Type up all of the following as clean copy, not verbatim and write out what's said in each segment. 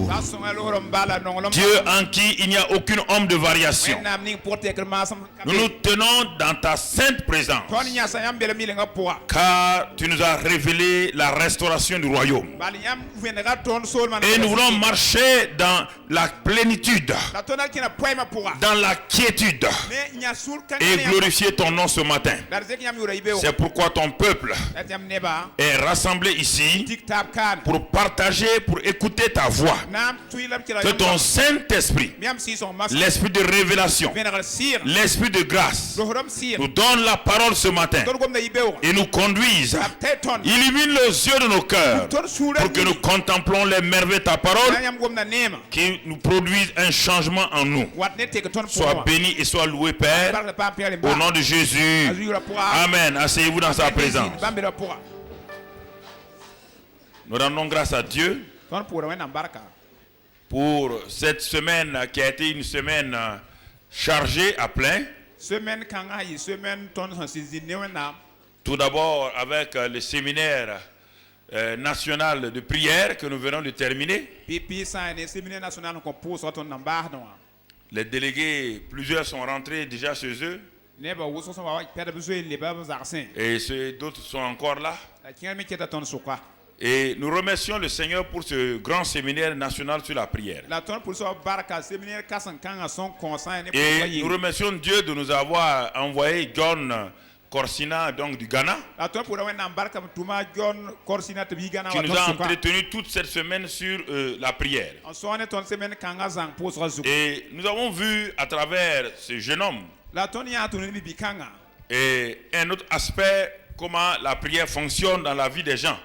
toujours. Dieu en qui il n'y a aucune ombre de variation. Nous nous tenons dans ta sainte présence, car tu nous as révélé la restauration du royaume. Et nous voulons marcher dans la plénitude, dans la quiétude, et glorifier ton nom ce matin. C'est pourquoi ton peuple est rassemblé ici pour partager, pour écouter ta voix. Que ton Saint-Esprit, l'esprit de révélation, l'esprit de grâce, nous donne la parole ce matin et nous conduise. Illumine les yeux de nos cœurs pour que nous contemplons les merveilles de ta parole qui nous produisent un changement en nous. Sois béni et sois loué, Père, au nom de Jésus. Amen. Asseyez-vous dans sa présence. Nous rendons grâce à Dieu pour cette semaine qui a été une semaine chargée à plein. Tout d'abord avec le séminaire national de prière que nous venons de terminer. Les délégués, plusieurs sont rentrés déjà chez eux. Et d'autres sont encore là. Et nous remercions le Seigneur pour ce grand séminaire national sur la prière. Et nous remercions Dieu de nous avoir envoyé John Corsina, donc du Ghana, qui nous a entretenu toute cette semaine sur la prière. Et nous avons vu à travers ce jeune homme et un autre aspect, comment la prière fonctionne dans la vie des gens.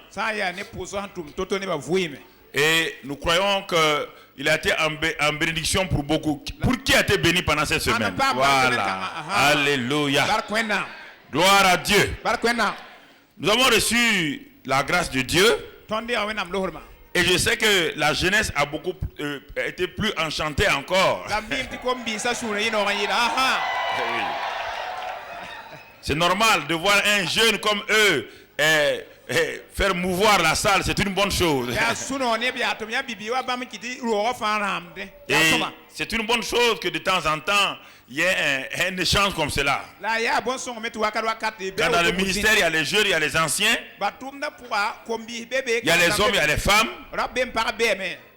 Et nous croyons qu'il a été en bénédiction pour beaucoup. Pour qui a été béni pendant cette semaine? Voilà. Alléluia. Gloire à Dieu. Nous avons reçu la grâce de Dieu. Et je sais que la jeunesse a beaucoup été plus enchantée encore. C'est normal de voir un jeune comme eux faire mouvoir la salle, c'est une bonne chose. Et c'est une bonne chose que de temps en temps, il y ait un échange comme cela. Quand dans le ministère, il y a les jeunes, il y a les anciens, il y a les hommes, il y a les femmes.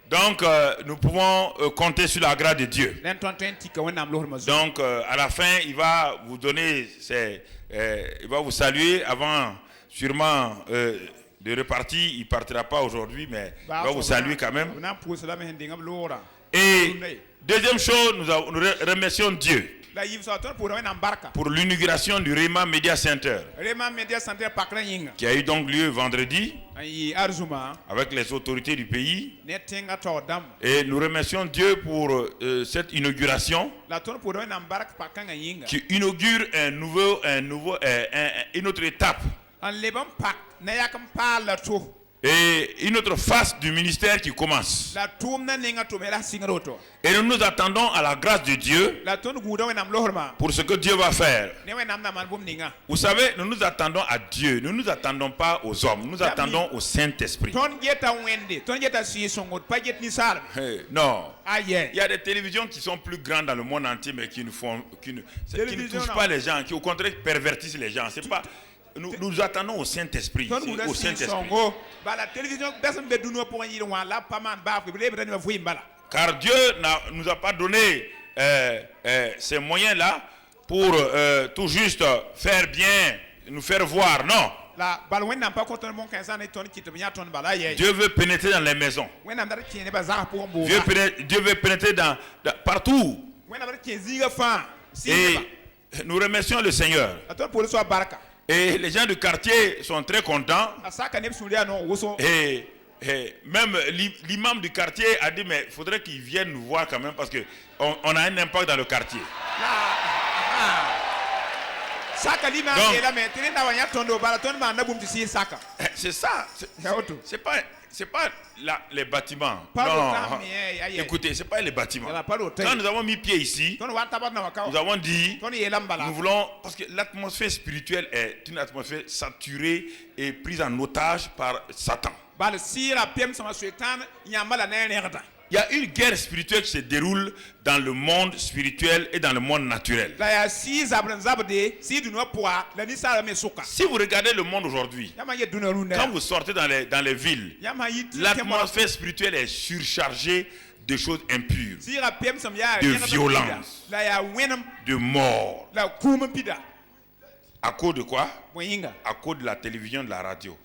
Donc, nous pouvons compter sur la grâce de Dieu. Donc, à la fin, il va vous donner, il va vous saluer avant, sûrement, de repartir. Il ne partira pas aujourd'hui, mais il va vous saluer quand même. Et deuxième chose, nous remercions Dieu pour l'inauguration du Rema Media Center, qui a eu donc lieu vendredi avec les autorités du pays. Et nous remercions Dieu pour cette inauguration qui inaugure une autre étape et une autre phase du ministère qui commence. Et nous nous attendons à la grâce de Dieu pour ce que Dieu va faire. Vous savez, nous nous attendons à Dieu. Nous ne nous attendons pas aux hommes. Nous nous attendons au Saint-Esprit. Non. Il y a des télévisions qui sont plus grandes dans le monde entier, mais qui ne touchent pas les gens, qui au contraire pervertissent les gens. C'est pas... Nous attendons au Saint-Esprit. Au Saint-Esprit. Car Dieu ne nous a pas donné ces moyens-là pour tout juste faire bien, nous faire voir. Non. Dieu veut pénétrer dans les maisons. Dieu veut pénétrer partout. Et nous remercions le Seigneur. Et les gens du quartier sont très contents. Et même l'imam du quartier a dit, mais il faudrait qu'ils viennent nous voir quand même parce qu'on a un impact dans le quartier. C'est ça. C'est pas les bâtiments. Non. Écoutez, c'est pas les bâtiments. Quand nous avons mis pied ici, nous avons dit, nous voulons, parce que l'atmosphère spirituelle est une atmosphère saturée et prise en otage par Satan. Il y a une guerre spirituelle qui se déroule dans le monde spirituel et dans le monde naturel. Si vous regardez le monde aujourd'hui, quand vous sortez dans les villes, l'atmosphère spirituelle est surchargée de choses impures, de violence, de mort. À cause de quoi? À cause de la télévision, de la radio.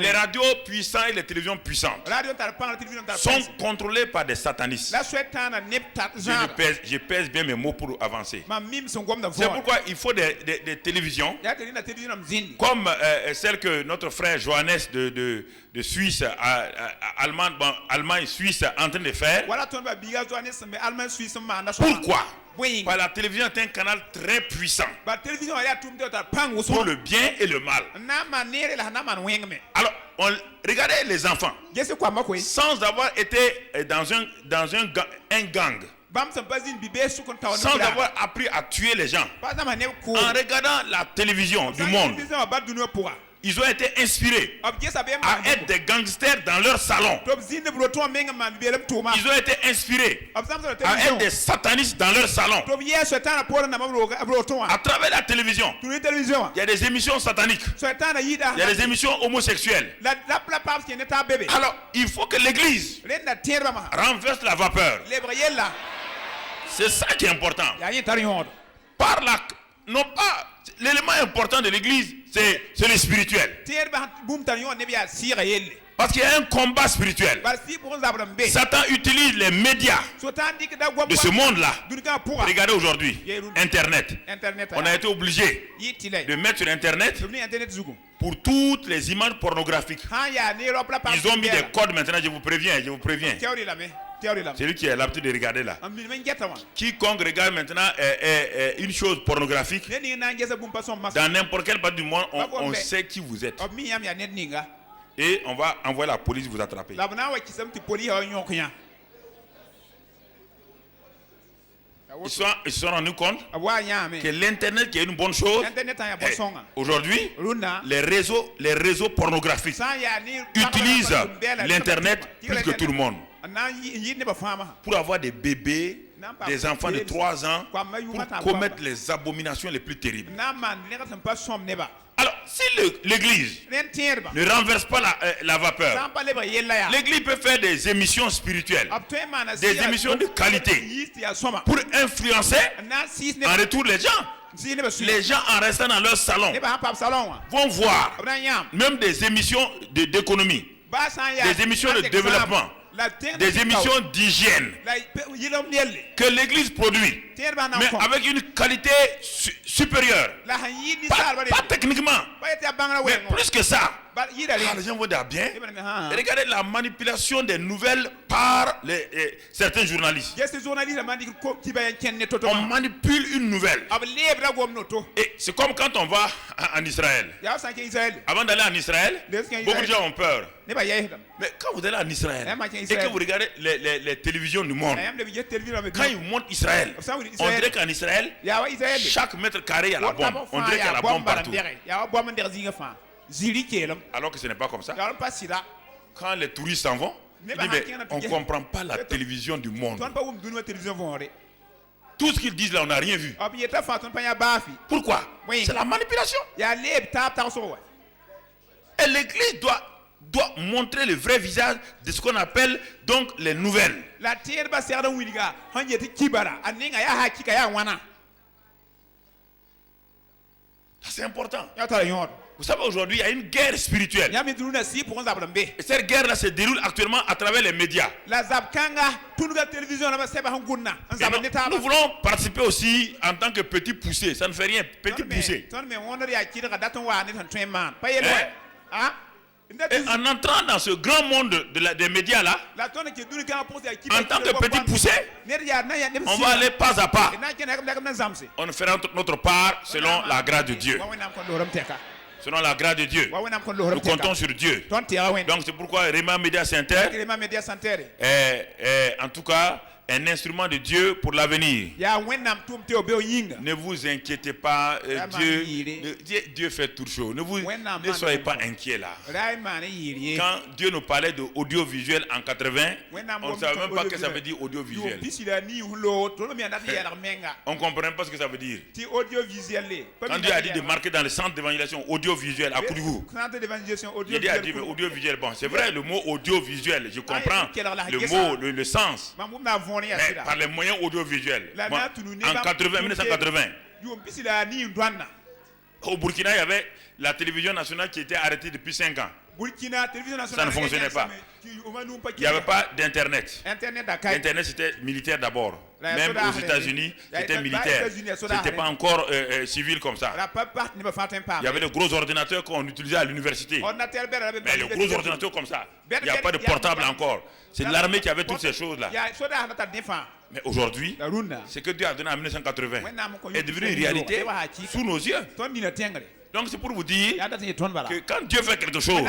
Les radios puissants et les télévisions puissantes sont contrôlés par des satanistes. Je pèse bien mes mots pour avancer. C'est pourquoi il faut des télévisions comme celle que notre frère Johannes de Suisse, Allemagne, Suisse est en train de faire. Pourquoi? Parce que la télévision est un canal très puissant pour le bien et le mal. Alors, regardez les enfants, sans avoir été dans un gang, sans avoir appris à tuer les gens, en regardant la télévision du monde, ils ont été inspirés à être des gangsters dans leur salon. Ils ont été inspirés à être des satanistes dans leur salon. À travers la télévision, il y a des émissions sataniques. Il y a des émissions homosexuelles. Alors, il faut que l'Église renverse la vapeur. C'est ça qui est important. Par la... Non pas... L'élément important de l'église, c'est le spirituel. Parce qu'il y a un combat spirituel. Satan utilise les médias de ce monde-là. Regardez aujourd'hui, Internet. On a été obligé de mettre sur Internet pour toutes les images pornographiques. Ils ont mis des codes maintenant, je vous préviens. C'est lui qui a l'habitude de regarder là. Quiconque regarde maintenant une chose pornographique, dans n'importe quel part du monde, on sait qui vous êtes. Et on va envoyer la police vous attraper. Ils se sont rendus compte que l'Internet qui est une bonne chose. Aujourd'hui, les réseaux pornographiques utilisent l'Internet plus que tout le monde. Pour avoir des bébés, des enfants de 3 ans, pour commettre les abominations les plus terribles. Alors, si l'Église ne renverse pas la vapeur, l'Église peut faire des émissions spirituelles, des émissions de qualité, pour influencer en retour les gens. Les gens, en restant dans leur salon, vont voir même des émissions d'économie, des émissions de développement, des émissions d'hygiène que l'Église produit, mais avec une qualité supérieure. Pas techniquement, mais plus que ça. Les gens vont dire bien. Regardez la manipulation des nouvelles par certains journalistes. On manipule une nouvelle. Et c'est comme quand on va en Israël. Avant d'aller en Israël, beaucoup de gens ont peur. Mais quand vous allez en Israël et que vous regardez les télévisions du monde, quand ils montrent Israël, on dirait qu'en Israël, chaque mètre carré, il y a la bombe. On dirait qu'il y a la bombe partout. Alors que ce n'est pas comme ça. Quand les touristes s'en vont, ils disent, mais on ne comprend pas la télévision du monde. Tout ce qu'ils disent là, on n'a rien vu. Pourquoi? C'est la manipulation. Et l'Église doit montrer le vrai visage de ce qu'on appelle donc les nouvelles. C'est important. Vous savez, aujourd'hui, il y a une guerre spirituelle. Et cette guerre-là se déroule actuellement à travers les médias. Nous voulons participer aussi en tant que petits poussés. Ça ne fait rien, petits poussés. Et en entrant dans ce grand monde des médias-là, en tant que petit poussé, on va aller pas à pas. On fera notre part selon la grâce de Dieu. Selon la grâce de Dieu, nous comptons sur Dieu. Donc c'est pourquoi Rema Media Center, en tout cas, un instrument de Dieu pour l'avenir. Ne vous inquiétez pas, Dieu fait toutes choses. Ne soyez pas inquiets là. Quand Dieu nous parlait de audiovisuel en 80, on ne savait même pas ce que ça veut dire audiovisuel. On ne comprenait pas ce que ça veut dire. Quand Dieu a dit de marquer dans le centre d'évangélisation audiovisuel à Kourigou, il a dit mais audiovisuel, bon c'est vrai le mot audiovisuel, je comprends le mot, le sens, mais par les moyens audiovisuels. Bon, en 1980, au Burkina, il y avait la télévision nationale qui était arrêtée depuis 5 ans. Ça ne fonctionnait pas. Il n'y avait pas d'internet. Internet c'était militaire d'abord. Même aux États-Unis, c'était militaire. C'était pas encore civil comme ça. Il y avait de gros ordinateurs qu'on utilisait à l'université. Mais les gros ordinateurs comme ça, il n'y a pas de portable encore. C'est l'armée qui avait toutes ces choses-là. Mais aujourd'hui, ce que Dieu a donné en 1980 est devenu une réalité sous nos yeux. Donc c'est pour vous dire que quand Dieu fait quelque chose,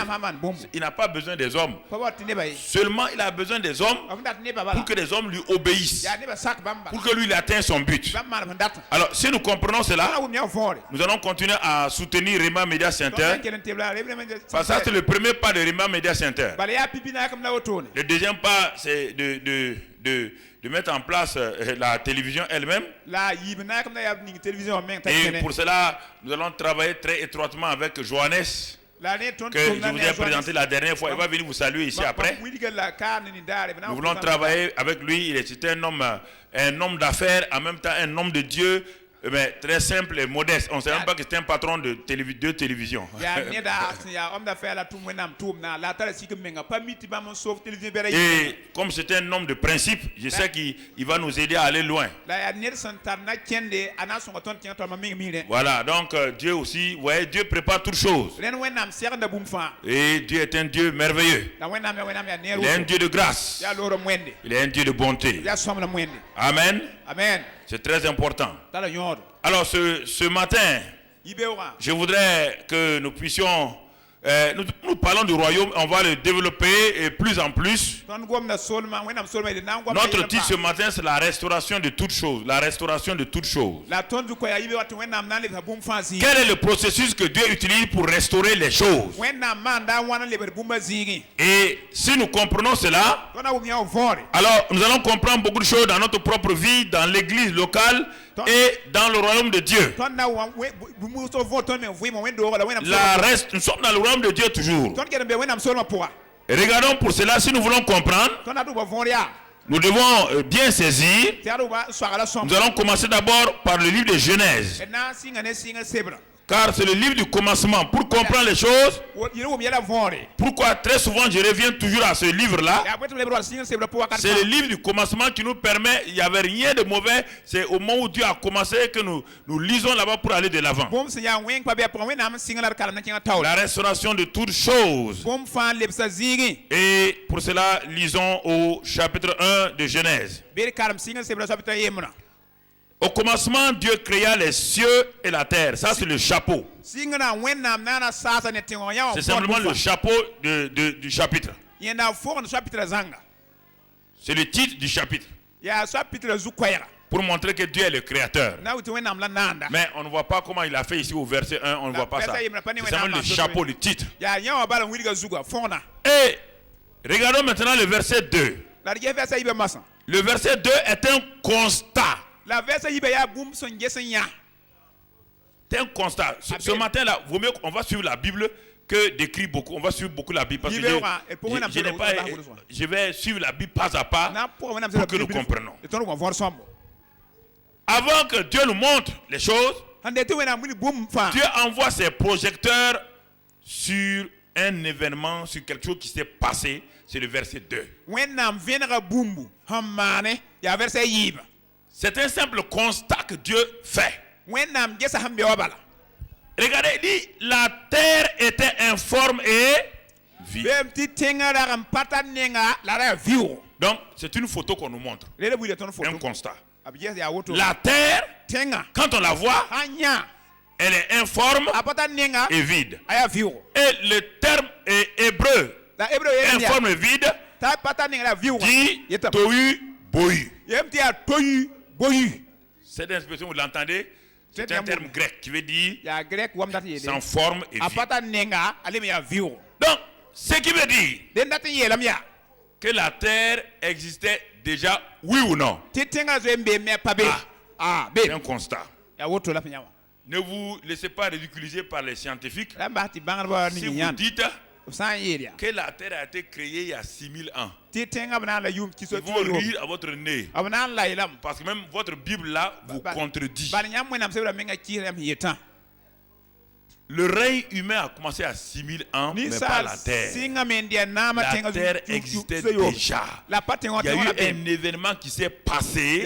il n'a pas besoin des hommes. Seulement il a besoin des hommes pour que les hommes lui obéissent, pour que lui il atteigne son but. Alors si nous comprenons cela, nous allons continuer à soutenir Rema Media Center. Parce que ça c'est le premier pas de Rema Media Center. Le deuxième pas c'est de mettre en place la télévision elle-même. Et pour cela, nous allons travailler très étroitement avec Johannes, que je vous ai présenté la dernière fois. Il va venir vous saluer ici après. Nous voulons travailler avec lui. Il est un homme d'affaires, en même temps un homme de Dieu. Mais très simple et modeste. On ne sait même pas que c'était un patron de télévision. Et comme c'était un homme de principe, je sais qu'il va nous aider à aller loin. Voilà, donc Dieu aussi, vous voyez, Dieu prépare toutes choses. Et Dieu est un Dieu merveilleux. Il est un Dieu de grâce. Il est un Dieu de bonté. Amen. Amen. C'est très important. Alors ce matin, je voudrais que nous puissions, nous parlons du royaume, on va le développer et plus en plus. Notre titre ce matin c'est la restauration de toutes choses. La restauration de toutes choses. Quel est le processus que Dieu utilise pour restaurer les choses? Et si nous comprenons cela, alors nous allons comprendre beaucoup de choses dans notre propre vie, dans l'église locale et dans le royaume de Dieu. Nous sommes dans le royaume de Dieu toujours. Et regardons pour cela, si nous voulons comprendre, nous devons bien saisir. Nous allons commencer d'abord par le livre de Genèse. Car c'est le livre du commencement. Pour comprendre les choses, pourquoi très souvent je reviens toujours à ce livre-là. C'est le livre du commencement qui nous permet, il n'y avait rien de mauvais. C'est au moment où Dieu a commencé que nous lisons là-bas pour aller de l'avant. La restauration de toutes choses. Et pour cela, lisons au chapitre 1 de Genèse. Au commencement, Dieu créa les cieux et la terre. Ça, c'est le chapeau. C'est simplement le chapeau du chapitre. C'est le titre du chapitre. Pour montrer que Dieu est le créateur. Mais on ne voit pas comment il a fait ici au verset 1. On ne voit pas ça. C'est simplement le chapeau, le titre. Et regardons maintenant le verset 2. Le verset 2 est un constat. C'est un constat. Ce matin-là, vaut mieux qu'on va suivre la Bible que d'écrire beaucoup. On va suivre beaucoup la Bible parce que je vais suivre la Bible pas à pas pour que nous comprenions. Avant que Dieu nous montre les choses, Dieu envoie ses projecteurs sur un événement, sur quelque chose qui s'est passé. C'est le verset 2. C'est un simple constat que Dieu fait. Regardez, il dit, la terre était informe et vide. Donc, c'est une photo qu'on nous montre. Un constat. La terre, quand on la voit, elle est informe et vide. Et le terme hébreu, informe et vide, dit Tohu bohu. Cette expression, vous l'entendez? C'est un terme grec qui veut dire sans forme et vide. Donc, ce qui veut dire que la terre existait déjà, oui ou non? C'est un constat. Ne vous laissez pas ridiculiser par les scientifiques. Si vous dites que la terre a été créée il y a 6000 ans, ils vont rire à votre nez. Parce que même votre Bible là vous contredit. Le règne humain a commencé à 6000 ans, mais pas la terre. La terre existait déjà. Il y a eu un événement qui s'est passé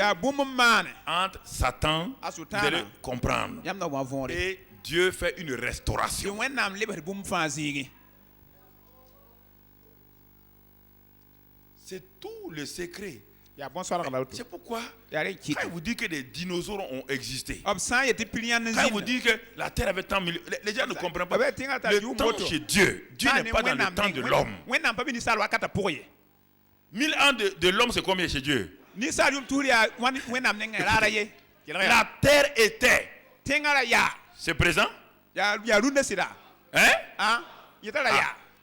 entre Satan, vous allez comprendre. Et Dieu fait une restauration. C'est tout le secret. C'est pourquoi quand il vous dit que des dinosaures ont existé, quand il vous dit que la terre avait tant de millions, les gens ne comprennent pas. Le temps chez Dieu, Dieu n'est pas dans le temps de l'homme. 1000 ans de l'homme, c'est combien chez Dieu? La terre était. C'est présent? Hein?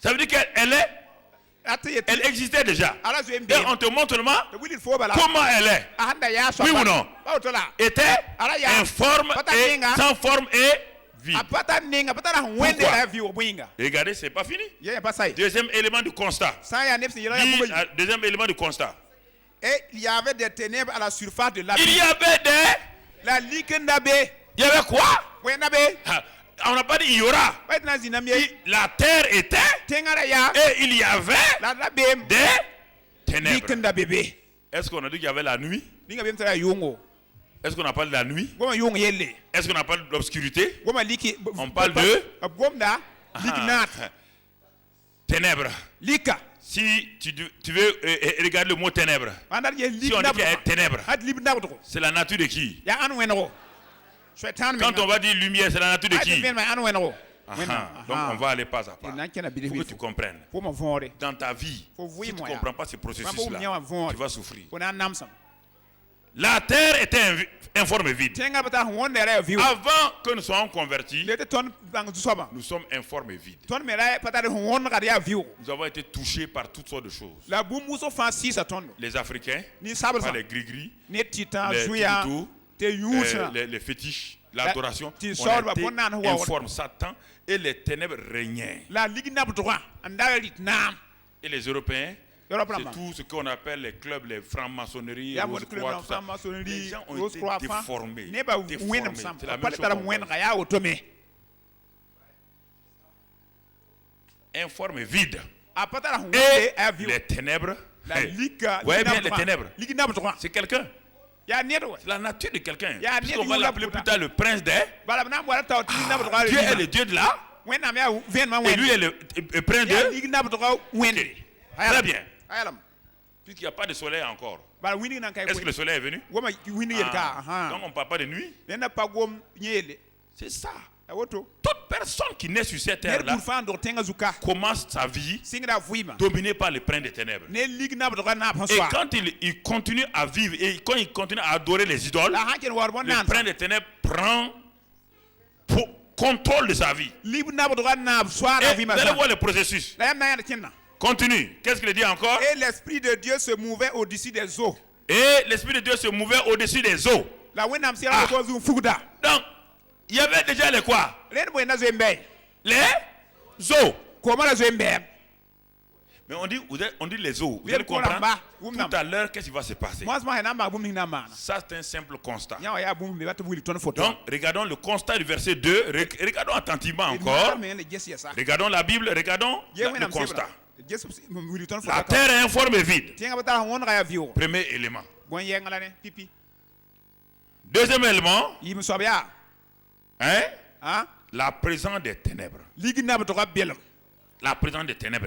Ça veut dire qu'elle est. Elle existait déjà. Et on te montre comment elle est. Oui ou non? Était informe et sans forme et vide. Pourquoi? Regardez, c'est pas fini. Deuxième élément du constat. Deuxième élément du constat. Et il y avait des ténèbres à la surface de l'abîme. Il y avait des. Il y avait quoi? On n'a pas dit il y aura. La terre était et il y avait des ténèbres. Est-ce qu'on a dit qu'il y avait la nuit? Est-ce qu'on a parlé de la nuit? Est-ce qu'on a parlé de l'obscurité? On parle de ténèbres. Si tu veux regarder le mot ténèbres, si on dit qu'il y a ténèbres, c'est la nature de qui? Quand on va dire lumière, c'est la nature de qui? Donc on va aller pas à pas. Il faut que tu comprennes. Dans ta vie, si tu ne comprends pas ce processus-là, tu vas souffrir. La terre était informe vide. Avant que nous soyons convertis, nous sommes informes et vides. Nous avons été touchés par toutes sortes de choses. Les Africains, par les gris-gris, les tutus, les fétiches, l'adoration, on était informe. Satan et les ténèbres régnaient. Et les Européens, c'est tout ce qu'on appelle les clubs, les francs-maçonneries, les gens ont été déformés. C'est la même chose. Informe et vide. Et les ténèbres. Vous voyez bien les ténèbres. C'est quelqu'un. C'est la nature de quelqu'un. Puisqu'on va l'appeler plus tard le prince des. Dieu est le Dieu de là. Et lui est le prince de. Okay. Très bien. Puisqu'il n'y a pas de soleil encore. Est-ce que le soleil est venu? Donc on ne parle pas de nuit. C'est ça. Toute personne qui naît sur cette terre-là commence sa vie dominée par le prince des ténèbres. Et quand il continue à vivre et quand il continue à adorer les idoles, le prince des ténèbres prend contrôle de sa vie. Et vous allez voir le processus. Continue. Qu'est-ce qu'il dit encore? Et l'Esprit de Dieu se mouvait au-dessus des eaux. Et l'Esprit de Dieu se mouvait au-dessus des eaux. Donc, il y avait déjà les quoi? Les eaux. Mais on dit les eaux. Vous allez comprendre. Tout à l'heure, qu'est-ce qui va se passer? Ça, c'est un simple constat. Donc, regardons le constat du verset 2. Regardons attentivement encore. Regardons la Bible. Regardons le constat. La terre est informe et vide. Premier élément. Deuxième élément. Hein? La présence des ténèbres. La présence des ténèbres.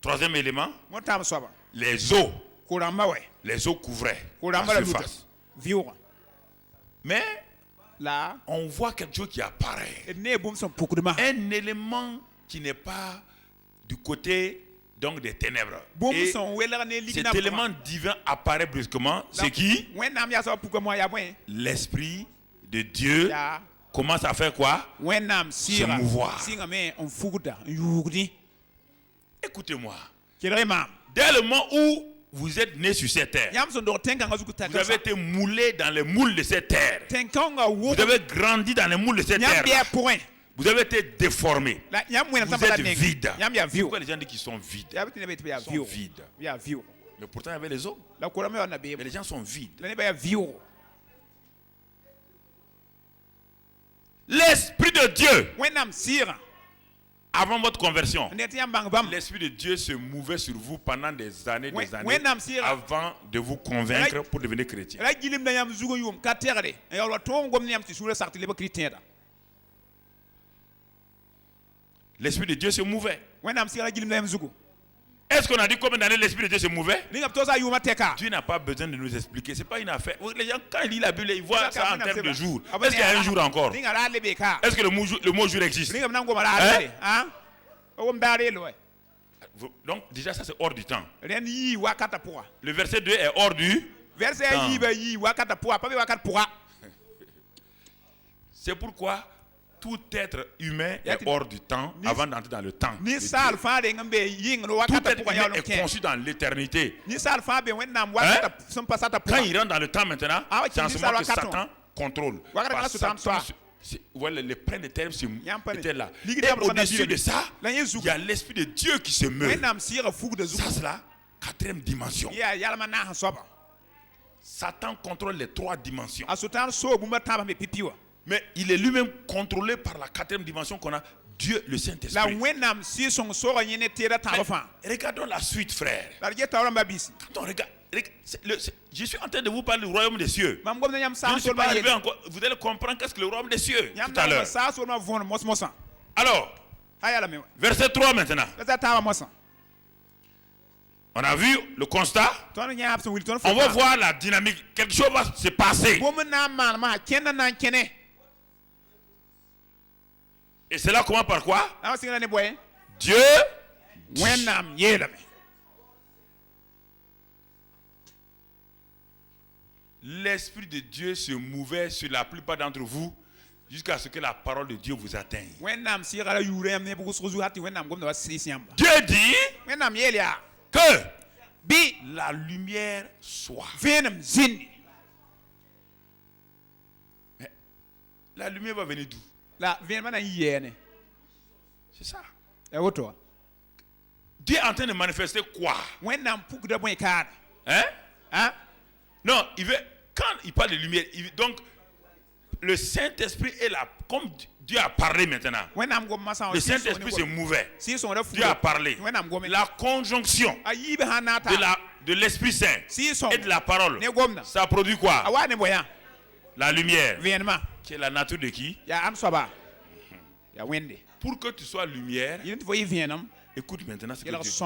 Troisième élément. Les eaux. Les eaux couvraient la surface. Mais là, on voit quelque chose qui apparaît. Un élément qui n'est pas du côté donc des ténèbres. Et cet élément divin apparaît brusquement. C'est qui? L'Esprit de Dieu commence à faire quoi? Se mouvoir. Écoutez-moi. Dès le moment où vous êtes né sur cette terre, vous avez été moulé dans les moules de cette terre. Vous avez grandi dans les moules de cette terre. Vous avez été déformé. Vous êtes vide. Pourquoi les gens disent qu'ils sont vides? Ils sont vides. Mais pourtant, il y avait les os. Mais les gens sont vides. L'Esprit de Dieu, avant votre conversion, l'Esprit de Dieu se mouvait sur vous pendant des années, avant de vous convaincre pour devenir chrétien. L'Esprit de Dieu se mouvait. Est-ce qu'on a dit combien d'années l'Esprit de Dieu se mouvait? Dieu n'a pas besoin de nous expliquer. Ce n'est pas une affaire. Les gens, quand ils lisent la Bible, ils voient ça en termes de jours. Est-ce qu'il y a un jour encore? Est-ce que le mot jour existe? Hein? Donc, déjà, ça c'est hors du temps. Le verset 2 est hors du temps. C'est pourquoi tout être humain est hors du temps avant d'entrer dans le temps. Tout être humain est conçu dans l'éternité. Quand il rentre dans le temps maintenant, c'est en ce moment que Satan contrôle. Voilà, les prêts de termes étaient là. Et au-dessus de ça, il y a l'Esprit de Dieu qui se meurt. Ça, c'est la quatrième dimension. Satan contrôle les trois dimensions. Mais il est lui-même contrôlé par la quatrième dimension qu'on a, Dieu, le Saint-Esprit. Regardons la suite, frère. Quand on regarde, je suis en train de vous parler du royaume des cieux. Je ne suis pas arrivé encore. Vous allez comprendre qu'est-ce que le royaume des cieux tout à l'heure. Alors, verset 3 maintenant. On a vu le constat. On va voir la dynamique. Quelque chose va se passer. Et cela commence par quoi? Dieu dit. L'Esprit de Dieu se mouvait sur la plupart d'entre vous jusqu'à ce que la parole de Dieu vous atteigne. Dieu dit que la lumière soit. Mais la lumière va venir d'où? C'est ça. Dieu est en train de manifester quoi? Hein? Non, il veut, quand il parle de lumière, donc le Saint-Esprit est là. Comme Dieu a parlé maintenant, le Saint-Esprit se mouvait. Dieu a parlé. La conjonction de l'Esprit Saint et de la parole, ça produit quoi? La lumière. Qui est la nature de qui? Pour que tu sois lumière, écoute maintenant ce que Dieu dit.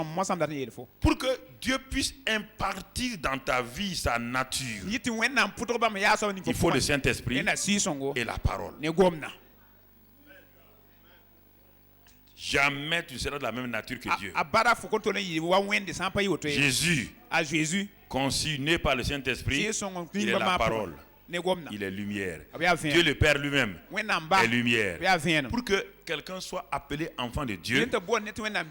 Pour que Dieu puisse impartir dans ta vie sa nature, il faut le Saint-Esprit et la parole. Jamais tu seras de la même nature que Dieu. Jésus, conçu, né par le Saint-Esprit, il est la parole. Il est lumière. Dieu le Père lui-même est lumière. Pour que quelqu'un soit appelé enfant de Dieu,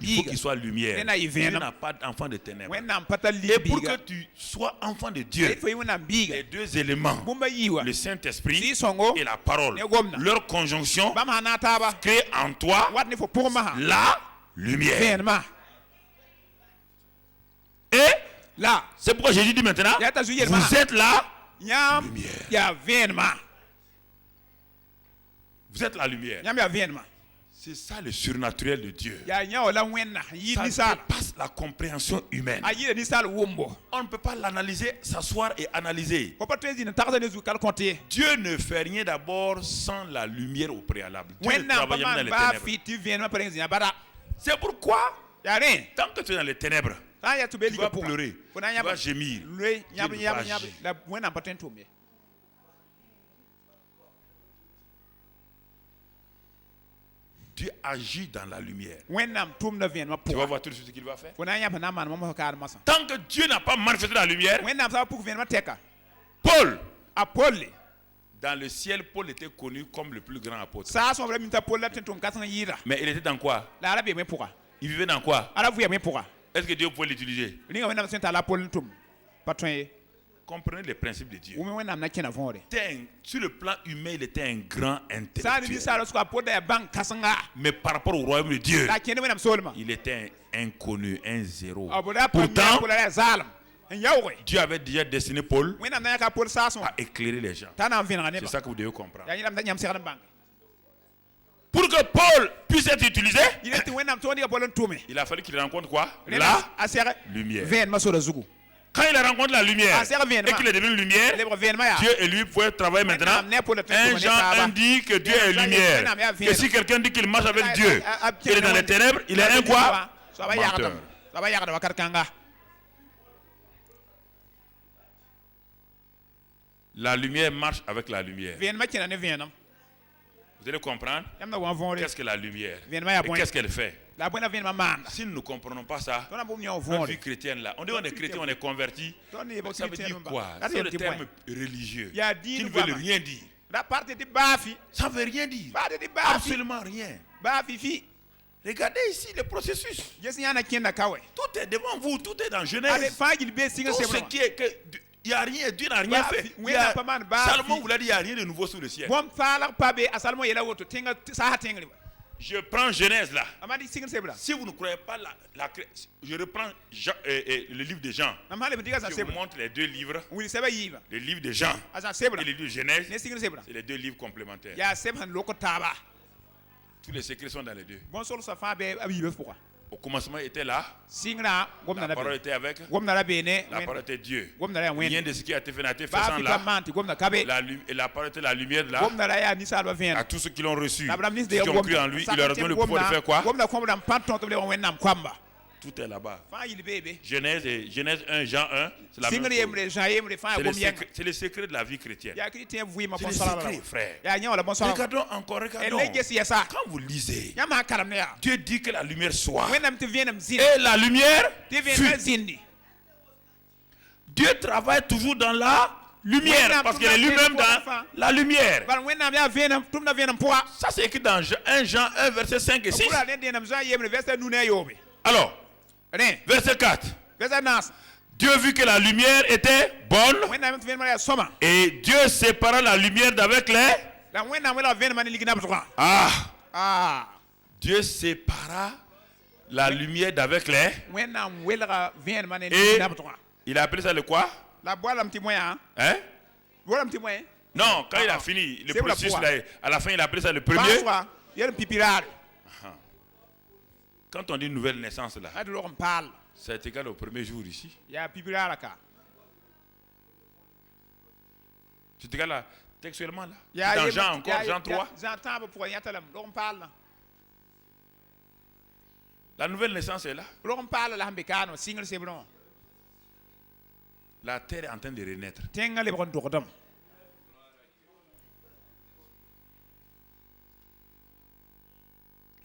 il faut qu'il soit lumière. Dieu n'a pas d'enfant de ténèbres. Et pour que tu sois enfant de Dieu, les deux éléments, le Saint-Esprit et la parole, leur conjonction crée en toi la lumière. Et là, c'est pourquoi Jésus dit maintenant, vous êtes là. Lumière. Vous êtes la lumière. C'est ça le surnaturel de Dieu. Ça dépasse la compréhension humaine. On ne peut pas l'analyser, s'asseoir et analyser. Dieu ne fait rien d'abord sans la lumière au préalable. Dieu ne travaille jamais dans les ténèbres. C'est pourquoi, tant que tu es dans les ténèbres, tu vas pleurer, tu vas gémir. Dieu agit dans la lumière. Tu vas voir tout de suite ce qu'il va faire. Tant que Dieu n'a pas manifesté la lumière, Paul, dans le ciel, Paul était connu comme le plus grand apôtre. Mais il était dans quoi? Il vivait dans quoi? Est-ce que Dieu pouvait l'utiliser? Comprenez les principes de Dieu. Sur le plan humain, il était un grand intellectuel. Mais par rapport au royaume de Dieu, il était un inconnu, un zéro. Pourtant, Dieu avait déjà destiné Paul à éclairer les gens. C'est ça que vous devez comprendre. Pour que Paul puisse être utilisé, il a fallu qu'il rencontre quoi? La lumière. Quand il a rencontré la lumière et qu'il est devenu lumière, Dieu et lui pouvaient travailler maintenant. 1 Jean 1 dit que Dieu est lumière. Que si quelqu'un dit qu'il marche avec Dieu, il est dans les ténèbres, il est un quoi? Menteur. La lumière marche avec la lumière. Vous allez comprendre qu'est-ce que la lumière et qu'est-ce qu'elle fait. Si nous ne comprenons pas ça, la vie chrétienne là, on dit on est chrétien, on est converti, ça veut dire quoi? C'est le terme religieux qui ne veut rien dire. Ça ne veut rien dire. Absolument rien. Regardez ici le processus. Tout est devant vous, tout est dans Genèse. Tout ce qui est que il n'y a rien, Dieu n'a rien fait. Salomon vous l'a dit, il n'y a rien de nouveau sous le ciel. Je prends Genèse là. Si vous ne croyez pas je reprends le livre de Jean. Je vous montre les deux livres. Le livre de Jean et le livre de Genèse. C'est les deux livres complémentaires. Tous les secrets sont dans les deux. Au commencement était là. La parole était avec. La parole était Dieu. Rien de ce qui a été fait n'a été fait sans là. Et la parole était la lumière de là. À tous ceux qui l'ont reçu, qui ont cru en lui, il leur a donné le pouvoir de faire quoi? Tout est là-bas. Genèse 1, Jean 1, c'est la même chose. C'est le secret de la vie chrétienne. C'est le secret, frère. Regardons encore, regardons. Quand vous lisez, Dieu dit que la lumière soit. Et la lumière fut. Dieu travaille toujours dans la lumière, parce qu'il est lui-même dans la lumière. Ça c'est écrit dans 1 Jean 1, verset 5 et 6. Alors, verset 4. Dieu vit que la lumière était bonne et Dieu sépara la lumière d'avec les... Dieu sépara la lumière d'avec les... Et il a appelé ça le quoi? Hein? Non, quand il a fini le processus, à la fin il a appelé ça le premier. Quand on dit nouvelle naissance là, c'est égal au premier jour ici. C'est égal là, textuellement là. Dans Jean encore, Jean 3. La nouvelle naissance est là. La terre est en train de renaître.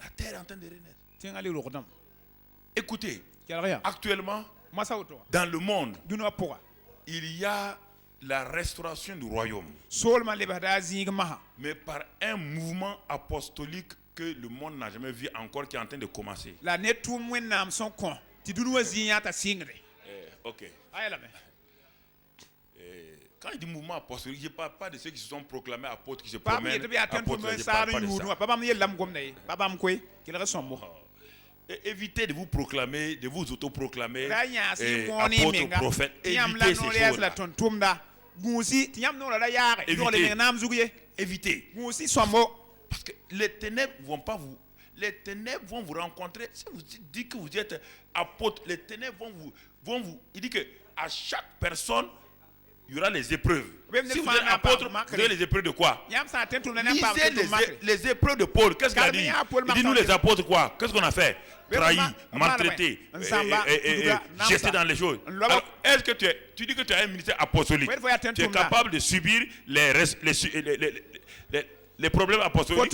La terre est en train de renaître. Écoutez, actuellement, dans le monde, il y a la restauration du royaume. Mais par un mouvement apostolique que le monde n'a jamais vu encore, qui est en train de commencer. Ok. Quand il dit mouvement apostolique, je ne parle pas de ceux qui se sont proclamés apôtres, qui se promènent apôtres. Je ne parle pas de ça. Évitez de vous proclamer, de vous autoproclamer apôtres, prophètes. Évitez ces choses-là. Évitez. Parce que les ténèbres vont pas vous... Les ténèbres vont vous rencontrer. Si vous dites que vous êtes apôtre, les ténèbres vont vous... Il dit que à chaque personne, il y aura les épreuves. Si vous êtes apôtre, vous avez les épreuves de quoi? Lisez les épreuves de Paul. Qu'est-ce qu'il a dit? Il dit nous les apôtres quoi? Qu'est-ce qu'on a fait? Trahi, maltraité, jeté dans les choses. Alors, est-ce que tu dis que tu as un ministère apostolique? Tu es capable de subir les problèmes apostoliques.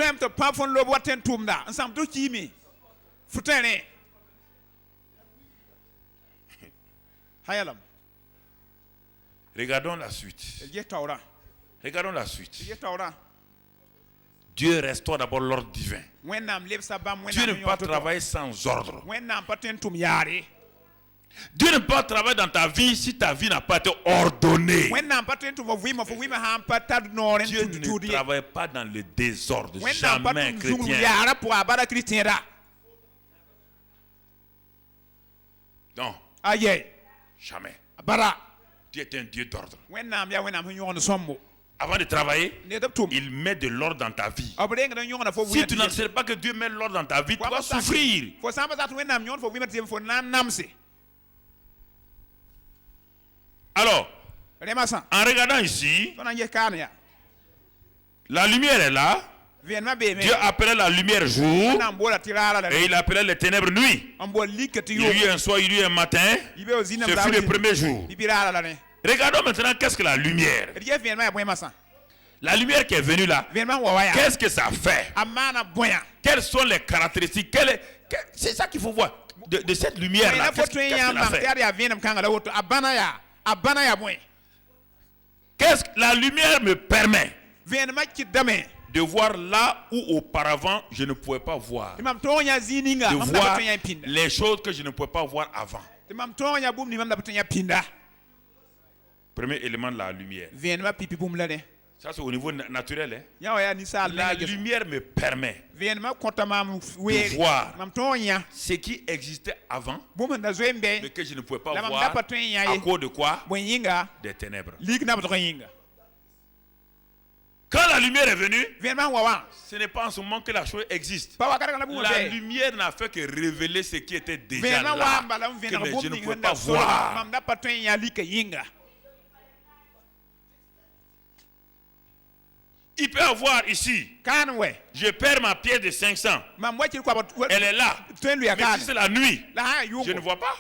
Regardons la suite. Regardons la suite. Dieu restaure d'abord l'ordre divin. Dieu ne peut pas travailler sans ordre. Dieu ne peut pas travailler dans ta vie si ta vie n'a pas été ordonnée. Dieu ne travaille pas dans le désordre. Jamais, chrétien. Non. Jamais. Dieu est un Dieu d'ordre. Avant de travailler, il met de l'ordre dans ta vie. Si tu n'acceptes pas que Dieu met l'ordre dans ta vie, tu vas souffrir. Alors, en regardant ici, la lumière est là. Dieu appelait la lumière jour et il appelait les ténèbres nuit. Il y a eu un soir, il y a eu un matin. Ce fut le premier jour. Regardons maintenant qu'est-ce que la lumière. La lumière qui est venue là, qu'est-ce que ça fait? Quelles sont les caractéristiques? C'est ça qu'il faut voir de cette lumière là. Qu'est-ce que la lumière me permet de voir là où auparavant je ne pouvais pas voir. De voir les choses que je ne pouvais pas voir avant. Premier élément de la lumière. Ça c'est au niveau naturel. La lumière me permet de voir ce qui existait avant, mais que je ne pouvais pas voir à cause de quoi? Des ténèbres. Quand la lumière est venue, ce n'est pas en ce moment que la chose existe. La lumière n'a fait que révéler ce qui était déjà là, que je ne pouvais pas voir. Il peut avoir ici, je perds ma pièce de 500. Elle est là. Mais si c'est la nuit, je ne vois pas.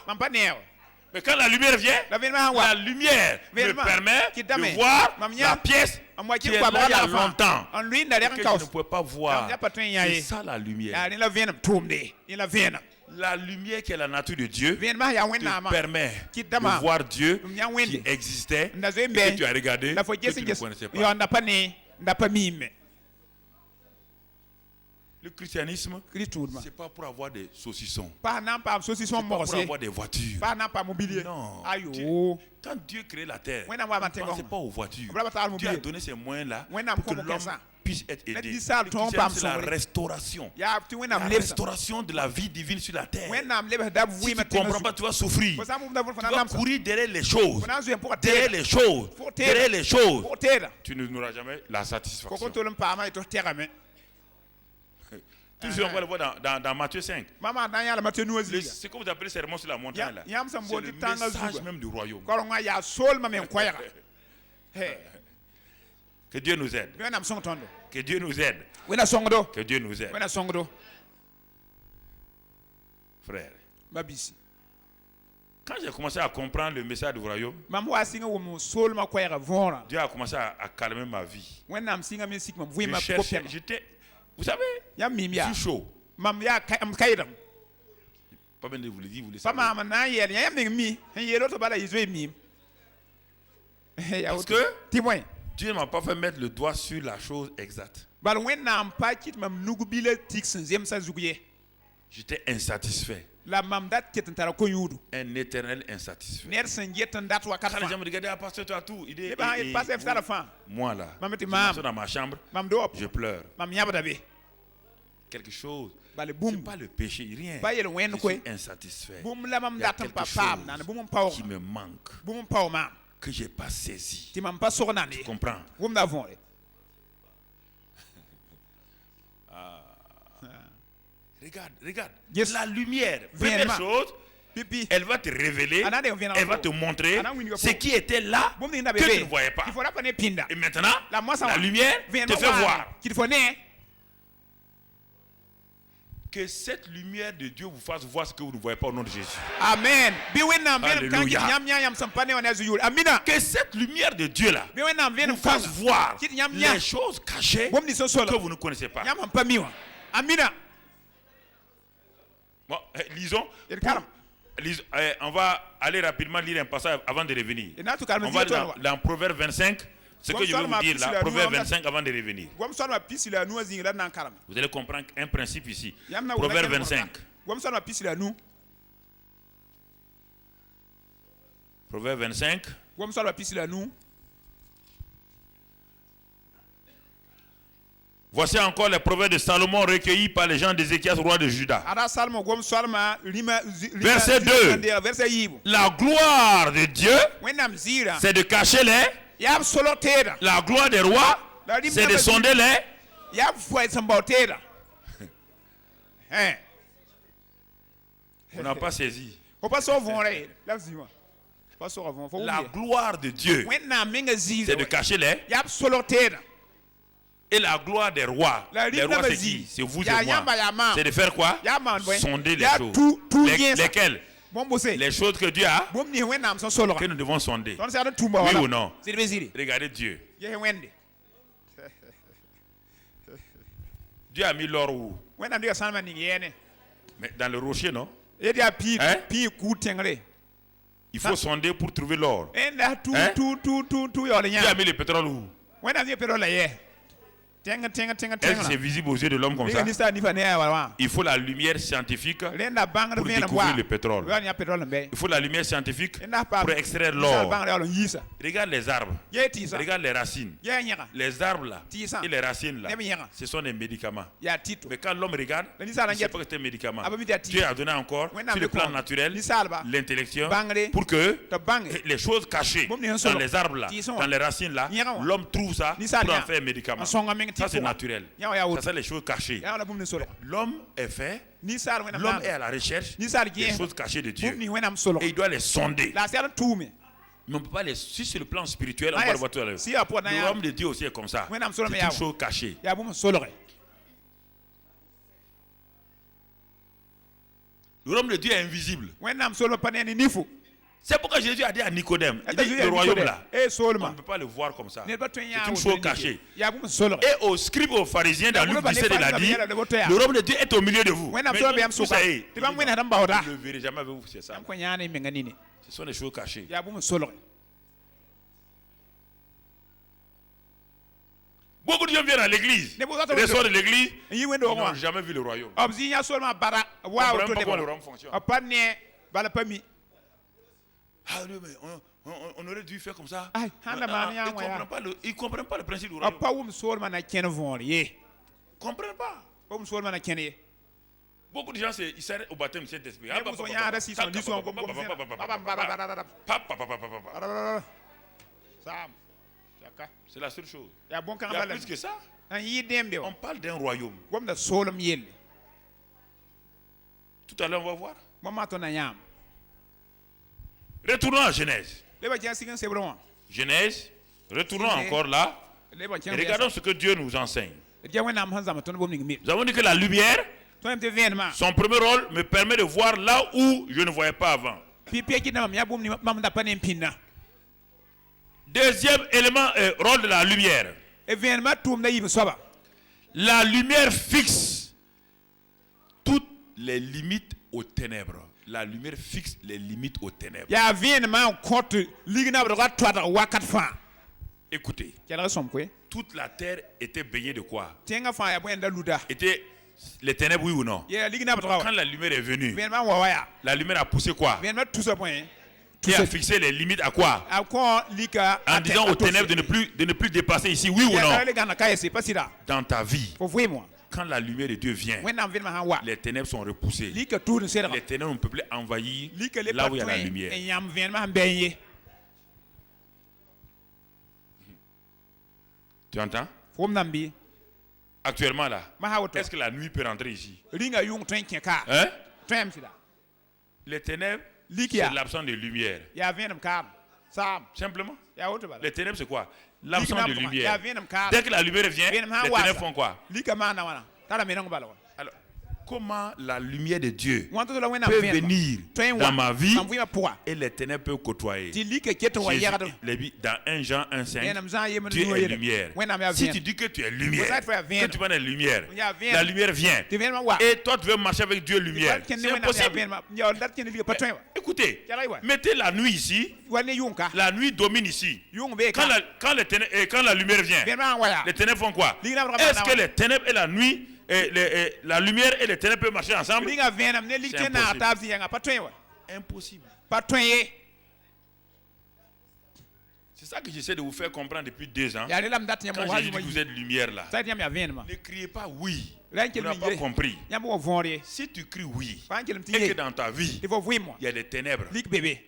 Mais quand la lumière vient, la lumière me permet de voir la pièce qui est là il y a longtemps, que je ne pouvais pas voir. C'est ça la lumière. La lumière qui est la nature de Dieu te permet de voir Dieu qui existait et que tu as regardé, que tu ne connaissais pas. Le christianisme, c'est pas pour avoir des saucissons. C'est pas pour avoir des voitures. Non. Quand Dieu crée la terre, il ne pensait pas aux voitures. Dieu a donné ces moyens-là pour que l'homme puisse être aidé. Le christianisme, c'est la restauration. La restauration de la vie divine sur la terre. Si tu ne comprends pas, tu vas souffrir. Tu vas courir derrière les choses. Derrière les choses. Derrière les choses. Tu n'auras jamais la satisfaction. Tout ce qu'on va le voir dans Matthieu 5. Ce que vous appelez sermon sur la montagne là, c'est le message même du royaume. Que Dieu nous aide. Que Dieu nous aide. Que Dieu nous aide. Frère, quand j'ai commencé à comprendre le message du royaume, Dieu a commencé à calmer ma vie. J'étais, vous savez, je suis chaud. Pas bien de vous le dire, vous le savez. Parce que Dieu ne m'a pas fait mettre le doigt sur la chose exacte. J'étais insatisfait. Un éternel insatisfait. Quand les gens me regardaient, pasteur, tu as tout. Moi là, je suis dans ma chambre, je pleure. Quelque chose, c'est pas le péché, rien. Je suis insatisfait. Il y a quelque chose qui me manque, que je n'ai pas saisi. Tu comprends? Regarde. La lumière, première chose, elle va te révéler, elle va te montrer ce qui était là que tu ne voyais pas. Et maintenant, la lumière te fait voir. Que cette lumière de Dieu vous fasse voir ce que vous ne voyez pas au nom de Jésus. Amen. Alléluia. Que cette lumière de Dieu là vous fasse voir les choses cachées que vous ne connaissez pas. Bon, lisons. On va aller rapidement lire un passage avant de revenir. On va dans Proverbe 25. Ce que je vais vous dire là, Proverbe 25 avant de revenir. Vous allez comprendre un principe ici. Proverbe 25. Proverbe 25. Voici encore les proverbes de Salomon recueillis par les gens d'Ézéchias, roi de Juda. Verset 2. La gloire de Dieu, c'est de cacher les. La gloire des rois, c'est de sonder les. On n'a pas saisi. La gloire de Dieu, c'est de cacher les. Et la gloire des rois, les rois c'est qui? C'est vous et moi. C'est de faire quoi? Sonder les choses. Lesquelles? Les choses que Dieu a, que nous devons sonder. Oui ou non? Regardez Dieu. Dieu a mis l'or où? Mais dans le rocher, non? Hein? Il faut sonder pour trouver l'or. Hein? Dieu a mis le pétrole où? Est-ce que c'est visible aux yeux de l'homme comme ça? Il faut la lumière scientifique pour découvrir le pétrole. Il faut la lumière scientifique pour extraire l'or. Regarde les arbres. Regarde les racines. Les arbres là et les racines là, ce sont des médicaments. Mais quand l'homme regarde, il ne sait pas que c'est un médicament. Dieu a donné encore sur le plan naturel l'intellection pour que les choses cachées dans les arbres là, dans les racines là, l'homme trouve ça pour en faire un médicament. Ça c'est naturel. Ça c'est les choses cachées. L'homme est fait. L'homme est à la recherche des choses cachées de Dieu. Et il doit les sonder. Mais on ne peut pas les. Si sur le plan spirituel, on va le voir tout à l'heure. Le royaume de Dieu aussi est comme ça. C'est une chose cachée. Le royaume de Dieu est invisible. C'est pourquoi Jésus a dit à Nicodème, il dit, le royaume là, on ne peut pas le voir comme ça. C'est une chose cachée. Et aux scribes, aux pharisiens, dans Luc 17, il a dit, le royaume de Dieu est au milieu de vous. Mais vous savez, vous ne le verrez jamais avec vous, c'est ça. Ce sont des choses cachées. Beaucoup de gens viennent à l'église, ressortent de l'église, ils n'ont jamais vu le royaume. Ils ne comprennent pas comment le royaume fonctionne. Ah, mais on aurait dû faire comme ça. Ils ne comprennent pas le principe du royaume. Ils ne comprennent pas. Beaucoup de gens ils s'arrêtent au baptême du Saint-Esprit. C'est la seule chose. Il y a plus que ça. On parle d'un royaume. Tout à l'heure, on va voir. Retournons à Genèse. Genèse, retournons encore là. Et regardons ce que Dieu nous enseigne. Nous avons dit que la lumière, son premier rôle, me permet de voir là où je ne voyais pas avant. Deuxième élément, rôle de la lumière. La lumière fixe toutes les limites aux ténèbres. La lumière fixe les limites aux ténèbres. Écoutez, toute la terre était baignée de quoi? Était les ténèbres, oui ou non? Quand la lumière est venue, la lumière a poussé quoi? Qui a fixé les limites à quoi? En disant aux ténèbres de ne plus dépasser ici, oui ou non? Dans ta vie, quand la lumière de Dieu vient, les ténèbres sont repoussées. Les ténèbres ne peuvent plus envahir là où il y a la lumière. Tu entends? Actuellement là, est-ce que la nuit peut rentrer ici? Hein? Les ténèbres, c'est l'absence de lumière. Simplement. Les ténèbres, c'est quoi? L'absence de lumière. Dès que la lumière vient, les ténèbres font quoi? Alors, comment la lumière de Dieu peut venir dans ma vie et les ténèbres peuvent côtoyer. Dans 1 Jean 1,5, Dieu est lumière. Si tu dis que tu es lumière, que tu vas dans la lumière vient. Et toi, tu veux marcher avec Dieu lumière. C'est impossible. Écoutez, mettez la nuit ici. La nuit domine ici. Quand la lumière vient, les ténèbres font quoi? Est-ce que les ténèbres et la nuit, la lumière et les ténèbres peuvent marcher ensemble? C'est impossible. C'est ça que j'essaie de vous faire comprendre depuis 2 ans. Quand j'ai dit que vous êtes lumière là, ne criez pas oui. Vous n'avez pas compris. Si tu cries oui et que dans ta vie il y a des ténèbres,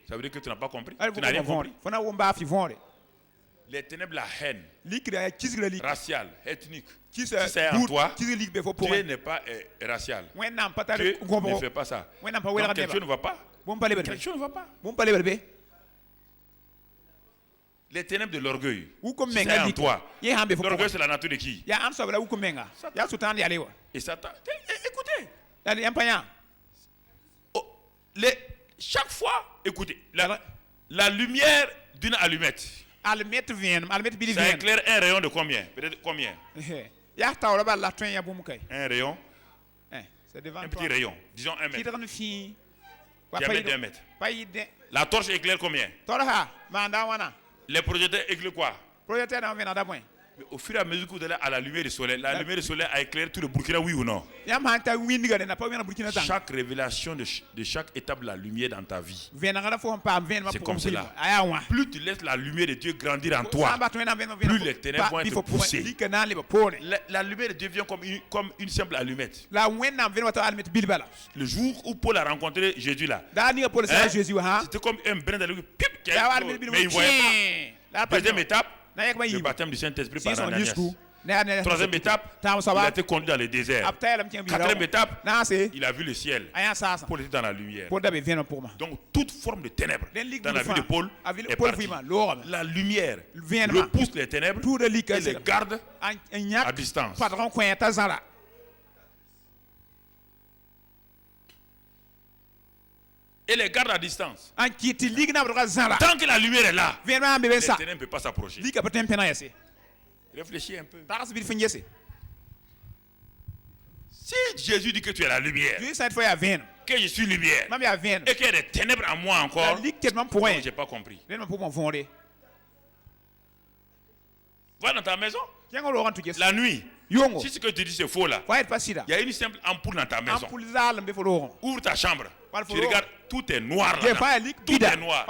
ça veut dire que tu n'as pas compris. Tu n'as rien compris. Les ténèbres, la haine raciale, ethnique, si c'est en toi, Dieu n'est pas racial. Dieu ne fait pas ça. Donc quelque chose ne va pas. Quelque chose ne va pas. Les ténèbres de l'orgueil, si c'est en toi. L'orgueil, c'est la nature de qui? Et Satan. Écoutez. Chaque fois, écoutez, la lumière d'une allumette, ça éclaire un rayon de combien? Peut-être combien? Un rayon. Un petit rayon, disons 1 mètre. Diamètre d'1 mètre. La torche éclaire combien? Les projecteurs éclairent quoi? Mais au fur et à mesure que vous allez à la lumière du soleil, la lumière du soleil a éclairé tout le Burkina, oui ou non? Chaque révélation de chaque étape de la lumière dans ta vie, c'est comme cela. Plus tu laisses la lumière de Dieu grandir en toi, plus les ténèbres vont être poussées. La lumière de Dieu vient comme une simple allumette. Le jour où Paul a rencontré Jésus là, c'était comme un brin de l'eau, mais il ne voyait pas. Deuxième étape, le baptême du Saint-Esprit par Ananias. Troisième étape, il a été conduit dans le désert. Quatrième étape, il a vu le ciel. Paul était dans la lumière. Donc toute forme de ténèbres dans la vie de Paul est partie. La lumière repousse les ténèbres et les garde à distance. Et les garde à distance. Tant que la lumière est là, les ténèbres ne peuvent pas s'approcher. Réfléchis un peu. Si Jésus dit que tu es la lumière, que je suis lumière, et qu'il y a des ténèbres en moi encore, je n'ai pas compris. Va dans ta maison, la nuit. Si ce que tu dis c'est faux là, il y a une simple ampoule dans ta maison. Ouvre ta chambre. Tu regardes, tout est noir là. Tout est noir.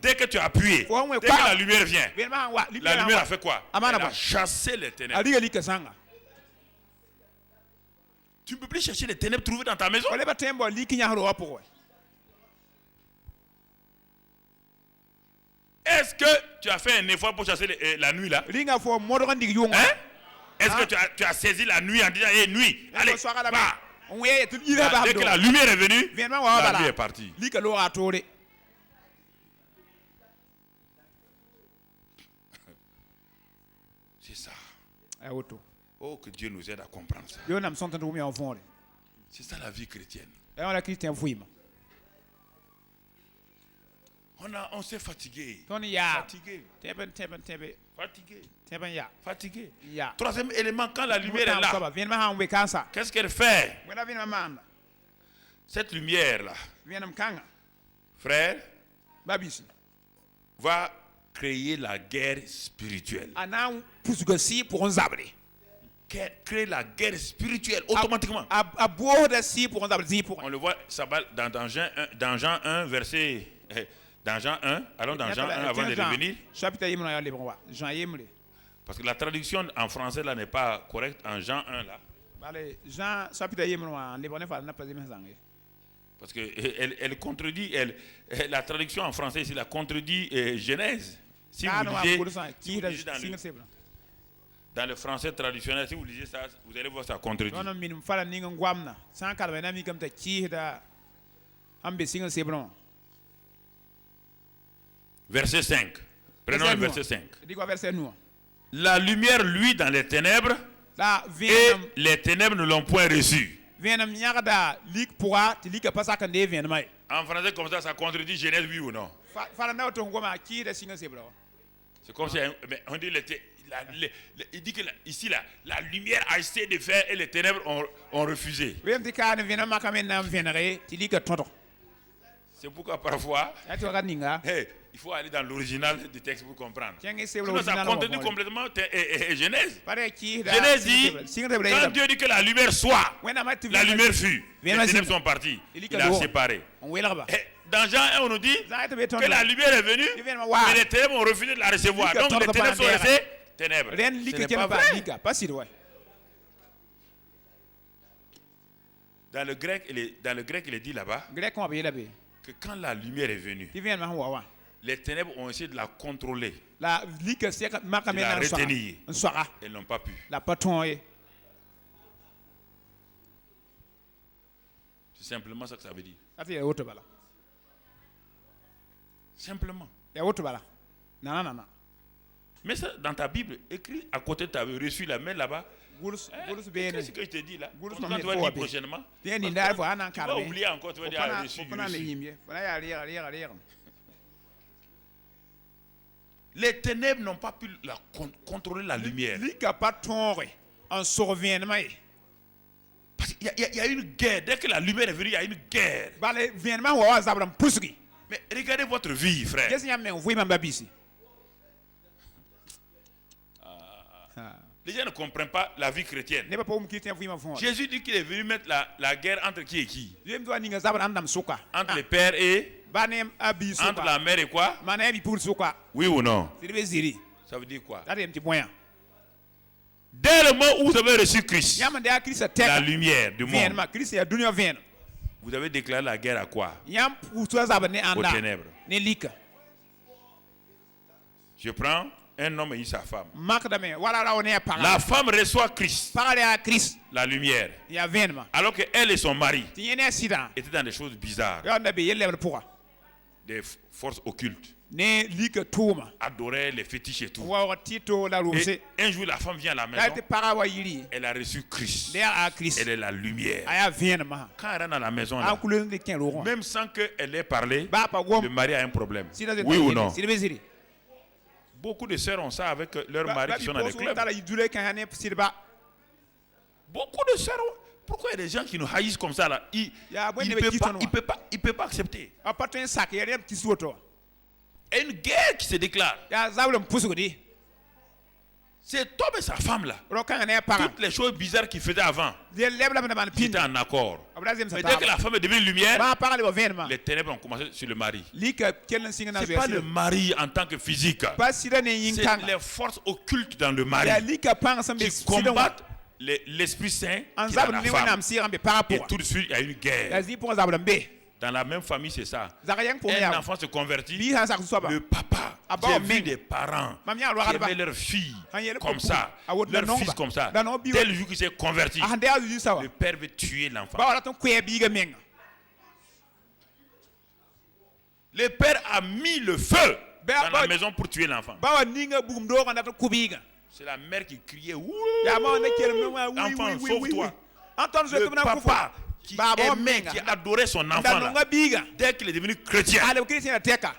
Dès que tu as appuyé, dès que la lumière vient, la lumière a fait quoi? Elle a chassé les ténèbres. Tu ne peux plus chercher les ténèbres trouvées dans ta maison. Est-ce que tu as fait un effort pour chasser la nuit là? Hein? Est-ce que tu as saisi la nuit en disant nuit, allez, va. Dès que la lumière est venue, la nuit est partie. C'est ça. Oh, que Dieu nous aide à comprendre ça. C'est ça la vie chrétienne. On s'est fatigué. Fatigué. Troisième élément, quand la lumière est là, qu'est-ce qu'elle fait? Cette lumière là, frère, va créer la guerre spirituelle. Créer la guerre spirituelle automatiquement. On le voit dans Jean 1 verset. Dans Jean 1, allons dans Jean 1 avant de revenir. Parce que la traduction en français là n'est pas correcte en Jean 1 là. Parce que elle contredit, la traduction en français ici la contredit Genèse. Si vous lisez dans le français traditionnel, si vous lisez ça, vous allez voir ça contredit. Verset 5. Prenons le verset 5. La lumière luit dans les ténèbres et les ténèbres ne l'ont point reçu. En français, comme ça contredit Genèse, oui ou non? C'est comme ça, on dit il dit que ici, la lumière a essayé de faire et les ténèbres ont refusé. C'est pourquoi parfois, il faut aller dans l'original du texte pour comprendre. Sinon, ça contredit complètement Genèse. Genèse dit, quand Dieu dit que la lumière soit, la lumière fut. Les ténèbres sont partis. Il a séparé. Dans Jean 1, on nous dit que la lumière est venue, mais les ténèbres ont refusé de la recevoir. Donc les ténèbres sont restées ténèbres. Ce n'est pas vrai. Dans le grec, il est dit là-bas que quand la lumière est venue, les ténèbres ont essayé de la contrôler, de la retenir. Elles n'ont pas pu. C'est simplement ça que ça veut dire. Simplement. Mais ça, dans ta Bible, écrit à côté de ta reçu la main là-bas. Qu'est-ce que je te dis là? Quand tu vas dire prochainement, tu vas oublier encore, tu vas dire reçu. Les ténèbres n'ont pas pu contrôler la lumière. Parce qu'il y a une guerre. Dès que la lumière est venue, il y a une guerre. Mais regardez votre vie, frère. Les gens ne comprennent pas la vie chrétienne. Jésus dit qu'il est venu mettre la guerre entre qui et qui? Entre le père et entre la mère et quoi? Oui ou non? Ça veut dire quoi? Dès le moment où vous avez reçu Christ, la lumière du monde, vous avez déclaré la guerre à quoi? Aux ténèbres. Je prends un homme et sa femme. La femme reçoit Christ, la lumière, alors qu'elle et son mari étaient dans des choses bizarres, des forces occultes, adoraient les fétiches et tout. Et un jour, la femme vient à la maison, elle a reçu Christ, elle est la lumière. Quand elle rentre dans la maison, là, même sans qu'elle ait parlé, le mari a un problème. Oui ou non? Beaucoup de sœurs ont ça avec leurs maris qui sont dans les clubs. Beaucoup de sœurs. Pourquoi il y a des gens qui nous haïssent comme ça là? Il ne peut pas accepter. Et une guerre qui se déclare. C'est Tom et sa femme là. Toutes les choses bizarres qu'ils faisaient avant, ils étaient en accord. Mais dès que la femme est devenue lumière, les ténèbres ont commencé sur le mari. Ce n'est pas le mari en tant que physique. C'est les forces occultes dans le mari qui combattent l'Esprit Saint qui est dans la femme. Et tout de suite, il y a une guerre. Dans la même famille, c'est ça. Un enfant se convertit. Le papa, j'ai vu des parents qui aimaient leur fille comme ça, leur fils comme ça. Dès le jour qu'il s'est converti, le père veut tuer l'enfant. Le père a mis le feu dans la maison pour tuer l'enfant. C'est la mère qui criait, enfant, sauve-toi. Le papa qui aimait, qui adorait son enfant là, dès qu'il est devenu chrétien,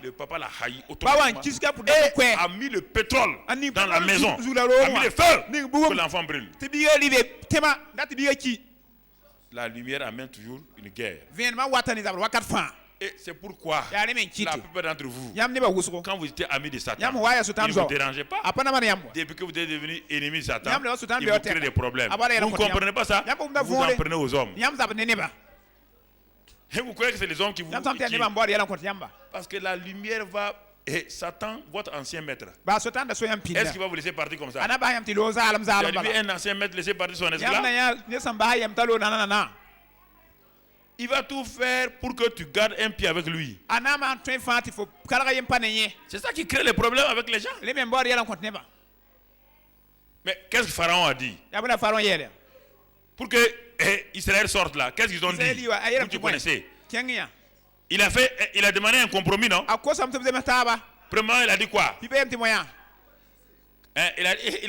le papa l'a haï automatiquement et a mis le pétrole dans la maison, a mis le feu que l'enfant brûle. La lumière amène toujours une guerre. Et c'est pourquoi la plupart d'entre vous, quand vous étiez amis de Satan, il ne vous dérangeait pas. Depuis que vous êtes devenu ennemi de Satan, il vous crée des problèmes. Vous ne comprenez pas ça? Vous en prenez aux hommes. Et vous croyez que c'est les hommes qui vous... Parce que la lumière va... Et Satan, votre ancien maître, est-ce qu'il va vous laisser partir comme ça? Vous avez vu un ancien maître laisser partir son esclave? Il va tout faire pour que tu gardes un pied avec lui. C'est ça qui crée les problèmes avec les gens. Mais qu'est-ce que Pharaon a dit? Pour que Israël sorte là, qu'est-ce qu'ils ont dit? Vous qui connaissez. Il a demandé un compromis, non? Premièrement, il a dit quoi? Il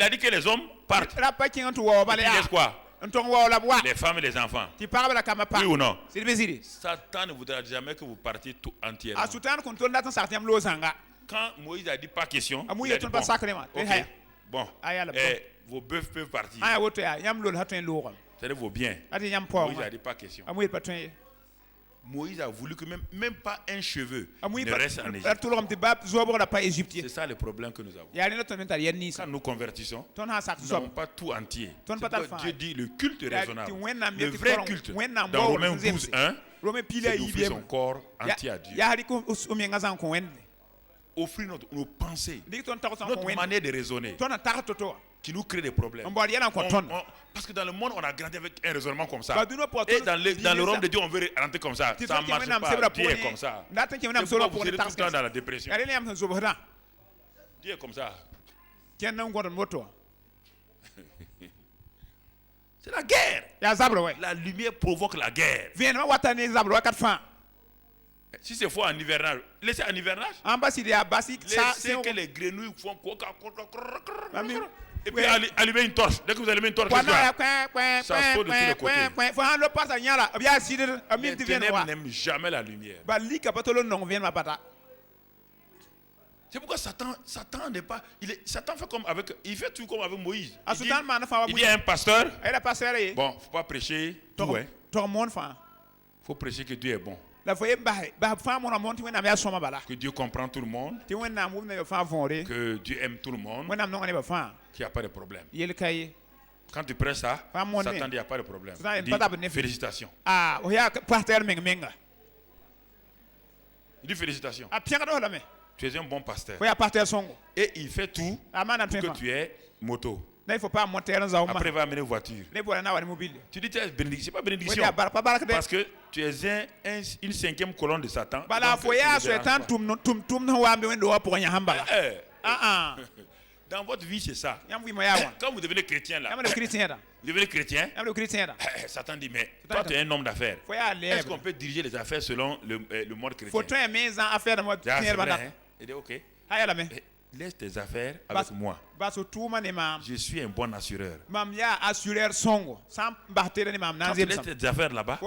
a dit que les hommes partent. Et puis, il laisse quoi? les femmes et les enfants. Oui ou non? Satan ne voudra jamais que vous partiez tout entièrement. Quand Moïse a dit pas question, il a dit, bon, vos bœufs peuvent partir. C'est-à-dire vos biens. Moïse a dit pas question. Moïse a voulu que même pas un cheveu ne reste en Égypte. C'est ça le problème que nous avons. Quand nous convertissons, nous n'avons pas tout entier. Dieu dit le culte raisonnable. Le vrai culte, dans Romains 12:1, c'est d'offrir son corps entier à Dieu. Offrir nos pensées, notre manière de raisonner, qui nous crée des problèmes. Parce que dans le monde, on a grandi avec un raisonnement comme ça. Et dans le royaume de Dieu, on veut rentrer comme ça. Ça ne marche pas. Dieu est comme ça. C'est pourquoi vous serez tout le temps dans la dépression. Dieu est comme ça. C'est la guerre. La lumière provoque la guerre. Si c'est faux en hivernage, laissez en hivernage. Laissez que les grenouilles font. Et puis allumez une torche. Dès que vous allumez une torche, ça saute de tous les côtés. Les ténèbres n'aiment jamais la lumière. C'est pourquoi Satan n'est pas. Satan fait comme avec. Il fait tout comme avec Moïse. Il dit à un pasteur. Bon, faut pas prêcher tout. Faut prêcher que Dieu est bon. Que Dieu comprend tout le monde. Que Dieu aime tout le monde. Qu'il n'y a pas de problème. Quand tu prêches ça, Satan dit qu'il n'y a pas de problème. Il dit félicitations. Il dit félicitations. Tu es un bon pasteur. Et il fait tout pour que tu aies moto. Après, il va amener une voiture. Tu dis, c'est pas bénédiction. Parce que tu es une cinquième colonne de Satan. Dans votre vie, c'est ça. Quand vous devenez chrétien, là, Satan dit, mais toi, tu es un homme d'affaires. Est-ce qu'on peut diriger les affaires selon le mode chrétien? C'est vrai, hein? Il dit, ok. Laisse tes affaires avec moi. Je suis un bon assureur. Quand tu laisses tes affaires là-bas,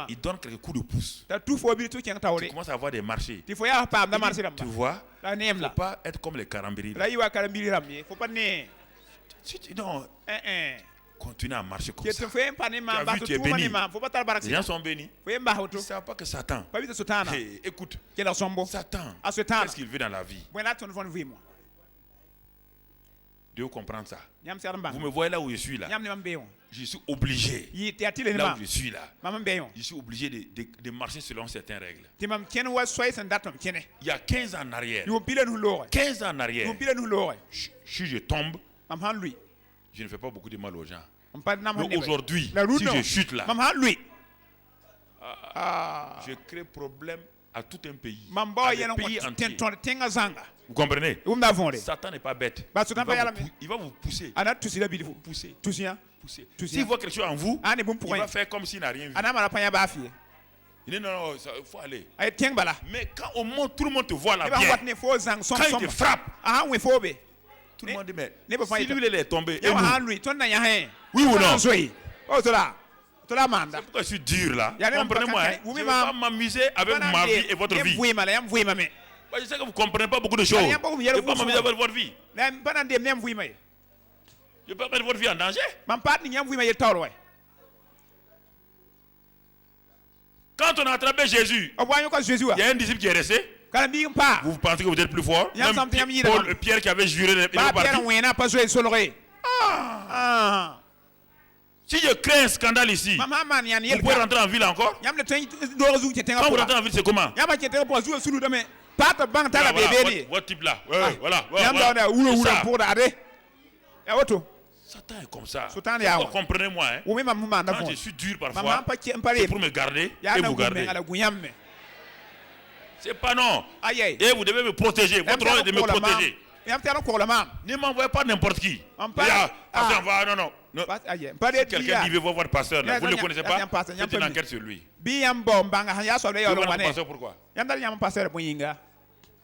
il donne quelques coups de pouce. Tu commences à avoir des marchés. Tu vois, il ne faut pas être comme les carambiri. Non, continue à marcher comme ça. Tu as vu, tu es béni. Les gens sont bénis. Ils ne savent pas que Satan. Écoute, Satan, qu'est-ce qu'il veut dans la vie? Dieu comprend ça. Vous me voyez là où je suis là. Je suis obligé. Là où je suis là. Je suis obligé de marcher selon certaines règles. Il y a 15 ans en arrière. 15 ans en arrière. Si je tombe, je ne fais pas beaucoup de mal aux gens. Mais aujourd'hui, si je chute là, je crée problème à tout un pays. À des pays entiers. Vous comprenez? Satan n'est pas bête. Il va vous pousser. Pousser. S'il voit quelque chose en vous, il va faire comme s'il n'a rien vu. Il dit non, il faut aller. Mais quand au monde, tout le monde te voit là bien, quand il te frappe, tout le monde dit mais si lui il est tombé, et oui ou non? C'est pourquoi je suis dur là. Comprenez-moi, je ne vais pas m'amuser avec ma vie et votre vie. Je sais que vous ne comprenez pas beaucoup de choses. Je ne vais pas m'amuser avec votre vie. Je ne peux pas mettre votre vie en danger. Quand on a attrapé Jésus, il y a un disciple qui est resté. Vous pensez que vous êtes plus fort? Même Paul, Pierre qui avait juré, il est parti. Si je crée un scandale ici, vous pouvez rentrer en ville encore? Quand vous rentrez en ville, c'est comment? Votre type là. Voilà. Satan est comme ça. Comprenez-moi. Quand je suis dur parfois, c'est pour me garder et vous garder. C'est pas non. Et vous devez me protéger. Votre rôle est de me protéger. Ne m'envoyez pas n'importe qui. Non. Si quelqu'un dit veut voir votre pasteur, là, vous ne le connaissez pas, faites une enquête sur lui. Vous voulez votre pasteur pourquoi?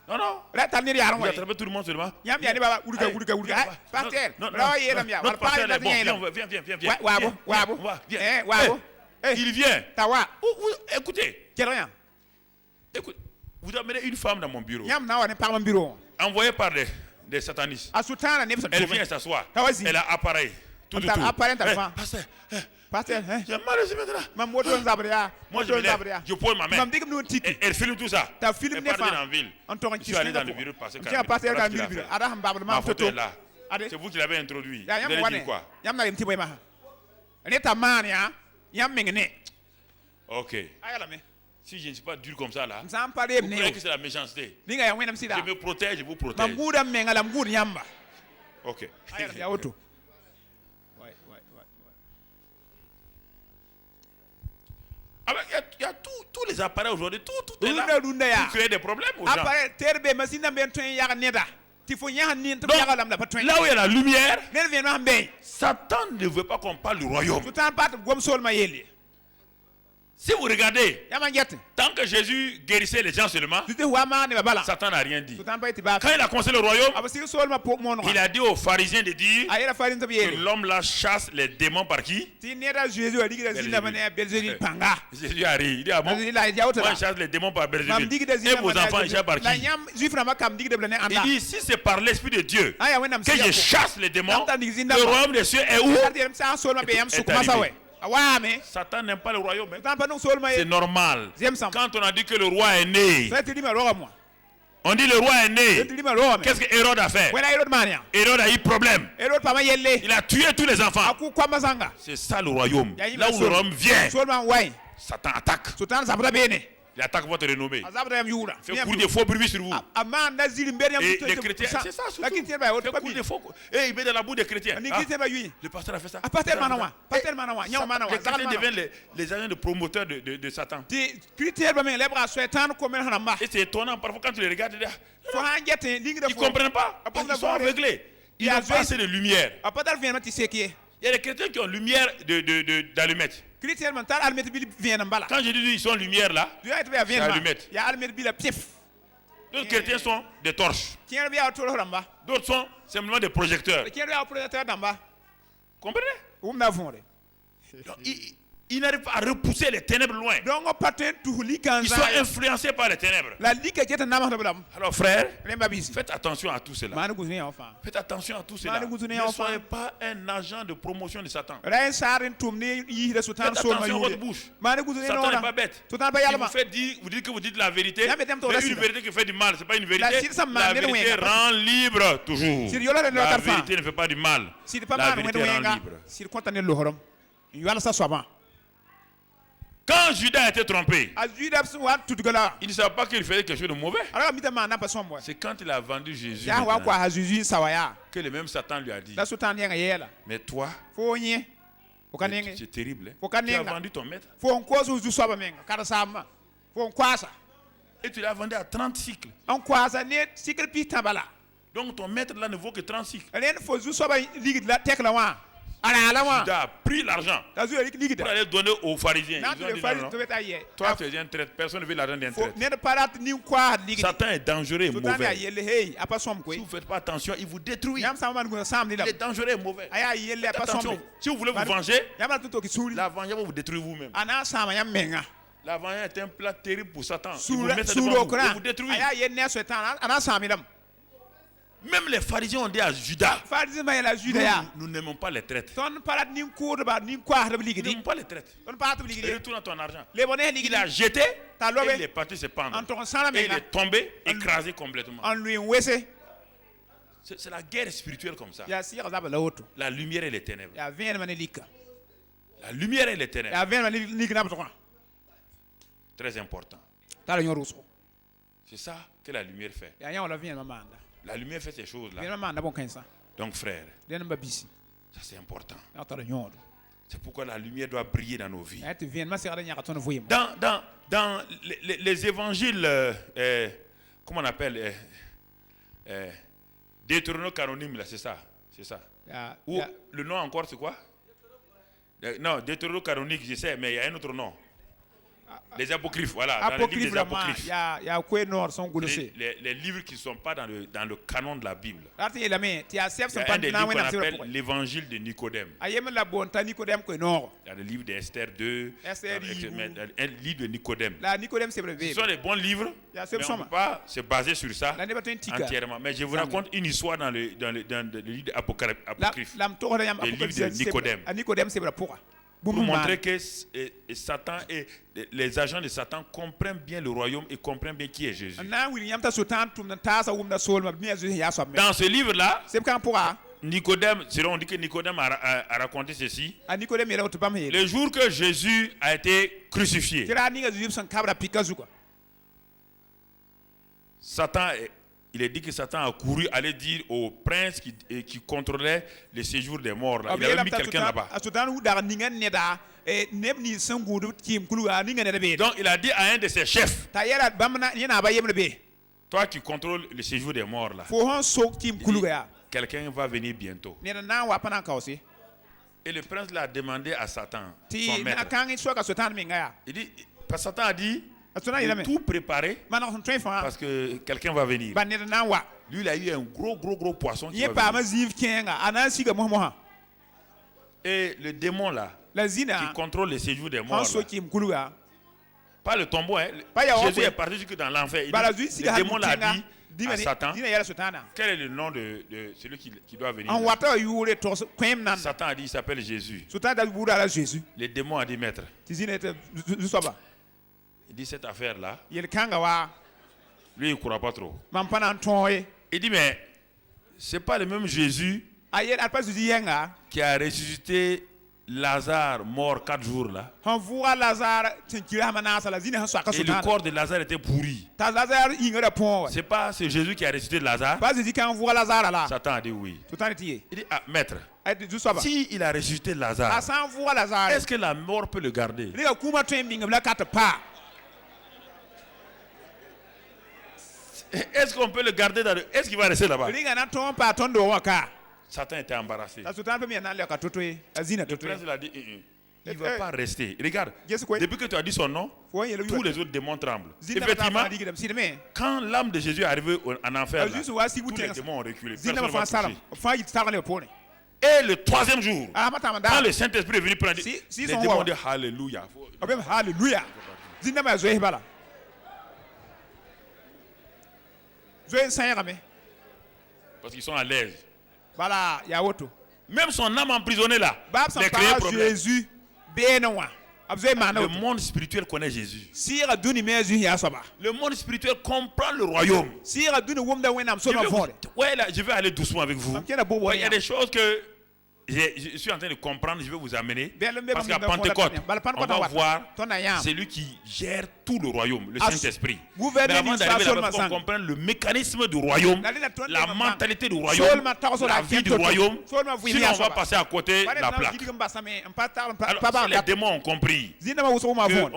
Non, non. Là, t'as mis rien. Vous attrapez tout le monde seulement. Yam yam baba uruka. Pasteur. Là, il est là. Notre pasteur est bon. Viens. Wabo. Il vient. Tawa. Écoutez. Quel rien. Écoute, vous amenez une femme dans mon bureau. Yam na on est par mon bureau. Envoyée par des satanistes. Elle vient s'asseoir. Elle a appareil. Tout. Pasteur, j'ai mal ici maintenant. Moi, je pose ma main. Elle filme tout ça. Elle part dans la ville. Je suis allé dans le bureau passer. C'est vous qui l'avez introduit. Vous allez dire quoi? Ok. Si je ne suis pas dur comme ça là, vous croyez que c'est la méchanceté? Je me protège, je vous protège. Ok. Il y a tous les appareils aujourd'hui, tout est là pour créer des problèmes aux gens. Donc, là où il y a la lumière, Satan ne veut pas qu'on parle du royaume. Si vous regardez, tant que Jésus guérissait les gens seulement, Satan n'a rien dit. Quand il a conseillé le royaume, il a dit aux pharisiens de dire que l'homme là chasse les démons par qui? Jésus a ri. Il dit ah bon? Moi je chasse les démons par Belzébul. Et vos enfants ils chassent par qui? Il dit si c'est par l'Esprit de Dieu que je chasse les démons, le royaume des cieux est où? Est arrivé. Satan n'aime pas le royaume. C'est normal. Quand on a dit que le roi est né, on dit le roi est né. Qu'est-ce que Hérode a fait? Hérode a eu problème. Il a tué tous les enfants. C'est ça le royaume. Là où le royaume vient, Satan attaque. Il attaque votre renommée. Il fait courir des faux bruits sur vous. Et les chrétiens, c'est ça surtout. Il fait courir des faux. Et il met dans la boue des chrétiens. Le pasteur a fait ça. Les chrétiens deviennent les agents de promoteurs de Satan. Et c'est étonnant, parfois quand tu les regardes, ils ne comprennent pas. Ils sont aveuglés. Ils n'ont pas assez de lumière. Il y a des chrétiens qui ont lumière d'allumettes. Quand je dis ils sont lumière là, c'est allumette. D'autres chrétiens sont des torches. D'autres sont simplement des projecteurs. Comprenez? Ils n'arrivent pas à repousser les ténèbres loin. Ils sont influencés par les ténèbres. Alors frère, faites attention à tout cela. Faites attention à tout cela. Ne soyez pas un agent de promotion de Satan. Faites attention à votre bouche. Satan n'est pas bête. Il vous fait dire, vous dites que vous dites la vérité, mais une vérité qui fait du mal, ce n'est pas une vérité. La vérité rend libre toujours. La vérité ne fait pas du mal. La vérité rend libre. Quand Judas a été trompé, il ne savait pas qu'il faisait quelque chose de mauvais. C'est quand il a vendu Jésus que le même Satan lui a dit, mais toi, c'est terrible. Hein? Tu as vendu ton maître. Et tu l'as vendu à 30 cycles. Donc ton maître là ne vaut que 30 cycles. Judas a pris l'argent pour aller donner aux pharisiens. Ils ont dit non. Toi tu es un traître, personne ne veut l'argent d'un traître. Satan est dangereux et mauvais. Si vous ne faites pas attention, il vous détruit. Il est dangereux et mauvais. Faites attention. Si vous voulez vous venger, la vengeance va vous détruire vous-même. La vengeance est un plat terrible pour Satan. Il vous met devant vous et vous détruit. Même les pharisiens ont dit à Judas, nous n'aimons pas les traîtres. Nous n'aimons pas les traîtres. Et retourne ton argent. Il a jeté et il est parti se pendre. Et il est tombé, écrasé complètement. C'est la guerre spirituelle comme ça. La lumière et les ténèbres. La lumière et les ténèbres. Très important. C'est ça que la lumière fait. La lumière fait ces choses-là. Donc frère, ça c'est important. C'est pourquoi la lumière doit briller dans nos vies. Dans les évangiles, comment on appelle, Deutérocanoniques, là, c'est ça. Ou le nom encore c'est quoi? Non, Deutérocanonique, je sais, mais il y a un autre nom. Les apocryphes, voilà. Dans les livres des apocryphes. Les livres qui ne sont pas dans le canon de la Bible. Il y a un des livres qu'on appelle l'évangile de Nicodème. Il y a le livre d'Esther 2, un livre de Nicodème. Ce sont des bons livres, mais on ne peut pas se baser sur ça entièrement. Mais je vous raconte une histoire dans le livre des apocryphes, le livre de Nicodème. Pour montrer que Satan et les agents de Satan comprennent bien le royaume et comprennent bien qui est Jésus. Dans ce livre-là, Nicodème, on dit que Nicodème a raconté ceci. Le jour que Jésus a été crucifié, il est dit que Satan a couru aller dire au prince qui contrôlait le séjour des morts. Là. Il avait mis quelqu'un là-bas. Donc il a dit à un de ses chefs, toi qui contrôles le séjour des morts là, quelqu'un va venir bientôt. Et le prince l'a demandé à Satan, son maître. Il dit, Satan a dit, tout préparé parce que quelqu'un va venir. Lui, il a eu un gros poisson qui va venir. Et le démon là, qui contrôle le séjour des morts là, pas le tombeau, hein. Jésus est parti jusque dans l'enfer. Le démon l'a dit à Satan, quel est le nom de celui qui doit venir là? Satan a dit, il s'appelle Jésus. Le démon a dit, maître, il dit cette affaire-là, lui, il ne croit pas trop. Il dit, mais ce n'est pas le même Jésus qui a ressuscité Lazare, mort 4 jours là. Et le corps de Lazare était pourri. Ce n'est pas ce Jésus qui a ressuscité Lazare. Satan a dit oui. Il dit, ah, maître, si il a ressuscité Lazare, est-ce que la mort peut le garder? Est-ce qu'on peut le garder dans est-ce qu'il va rester là-bas? Satan était embarrassé. Le prince l'a dit, il ne va pas rester. Regarde, depuis que tu as dit son nom, tous les autres démons tremblent. Effectivement, quand l'âme de Jésus est arrivée en enfer, là, tous les démons ont reculé. Et le 3e jour, quand le Saint-Esprit est venu prendre, les démons ont dit Alléluia. Alléluia. Parce qu'ils sont à l'aise. Même son âme emprisonnée là, les créé problème. Le monde spirituel connaît Jésus. Le monde spirituel comprend le royaume. Je vais aller doucement avec vous. Il y a des choses que je suis en train de comprendre, je vais vous amener. Parce qu'à Pentecôte, on va voir celui qui gère tout le royaume, le Saint-Esprit. Mais avant d'arriver là-bas, on comprend le mécanisme du royaume, la mentalité du royaume, la vie du royaume. Sinon, on va passer à côté de la plaque. Alors, les démons ont compris qu'on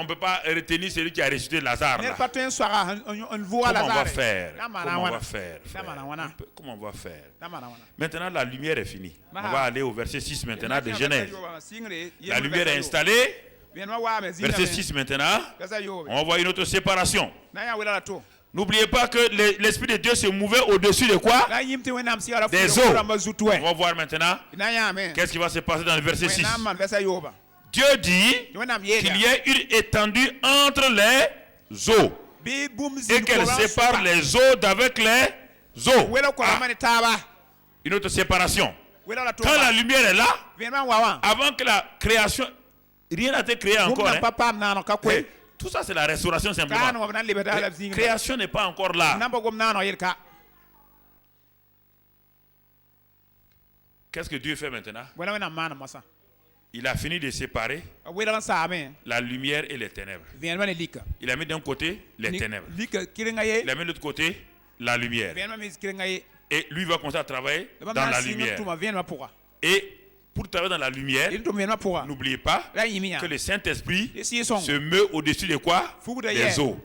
ne peut pas retenir celui qui a ressuscité Lazare. Là. Comment on va faire? Comment on va faire? Maintenant, la lumière est finie. On va aller au verset 6 maintenant de Genèse. La lumière est installée. Verset 6 maintenant. On voit une autre séparation. N'oubliez pas que l'Esprit de Dieu se mouvait au-dessus de quoi? Des eaux. On va voir maintenant qu'est-ce qui va se passer dans le verset 6. Dieu dit qu'il y ait une étendue entre les eaux et qu'elle sépare les eaux d'avec les eaux. Une autre séparation. Quand la lumière est là, avant que la création, rien n'a été créé encore. Hein. Tout ça, c'est la restauration simplement. La création n'est pas encore là. Qu'est-ce que Dieu fait maintenant? Il a fini de séparer la lumière et les ténèbres. Il a mis d'un côté les ténèbres. Il a mis de l'autre côté la lumière. Et lui va commencer à travailler dans la lumière. Et pour travailler dans la lumière, n'oubliez pas que le Saint-Esprit se meut au-dessus de quoi? Des eaux.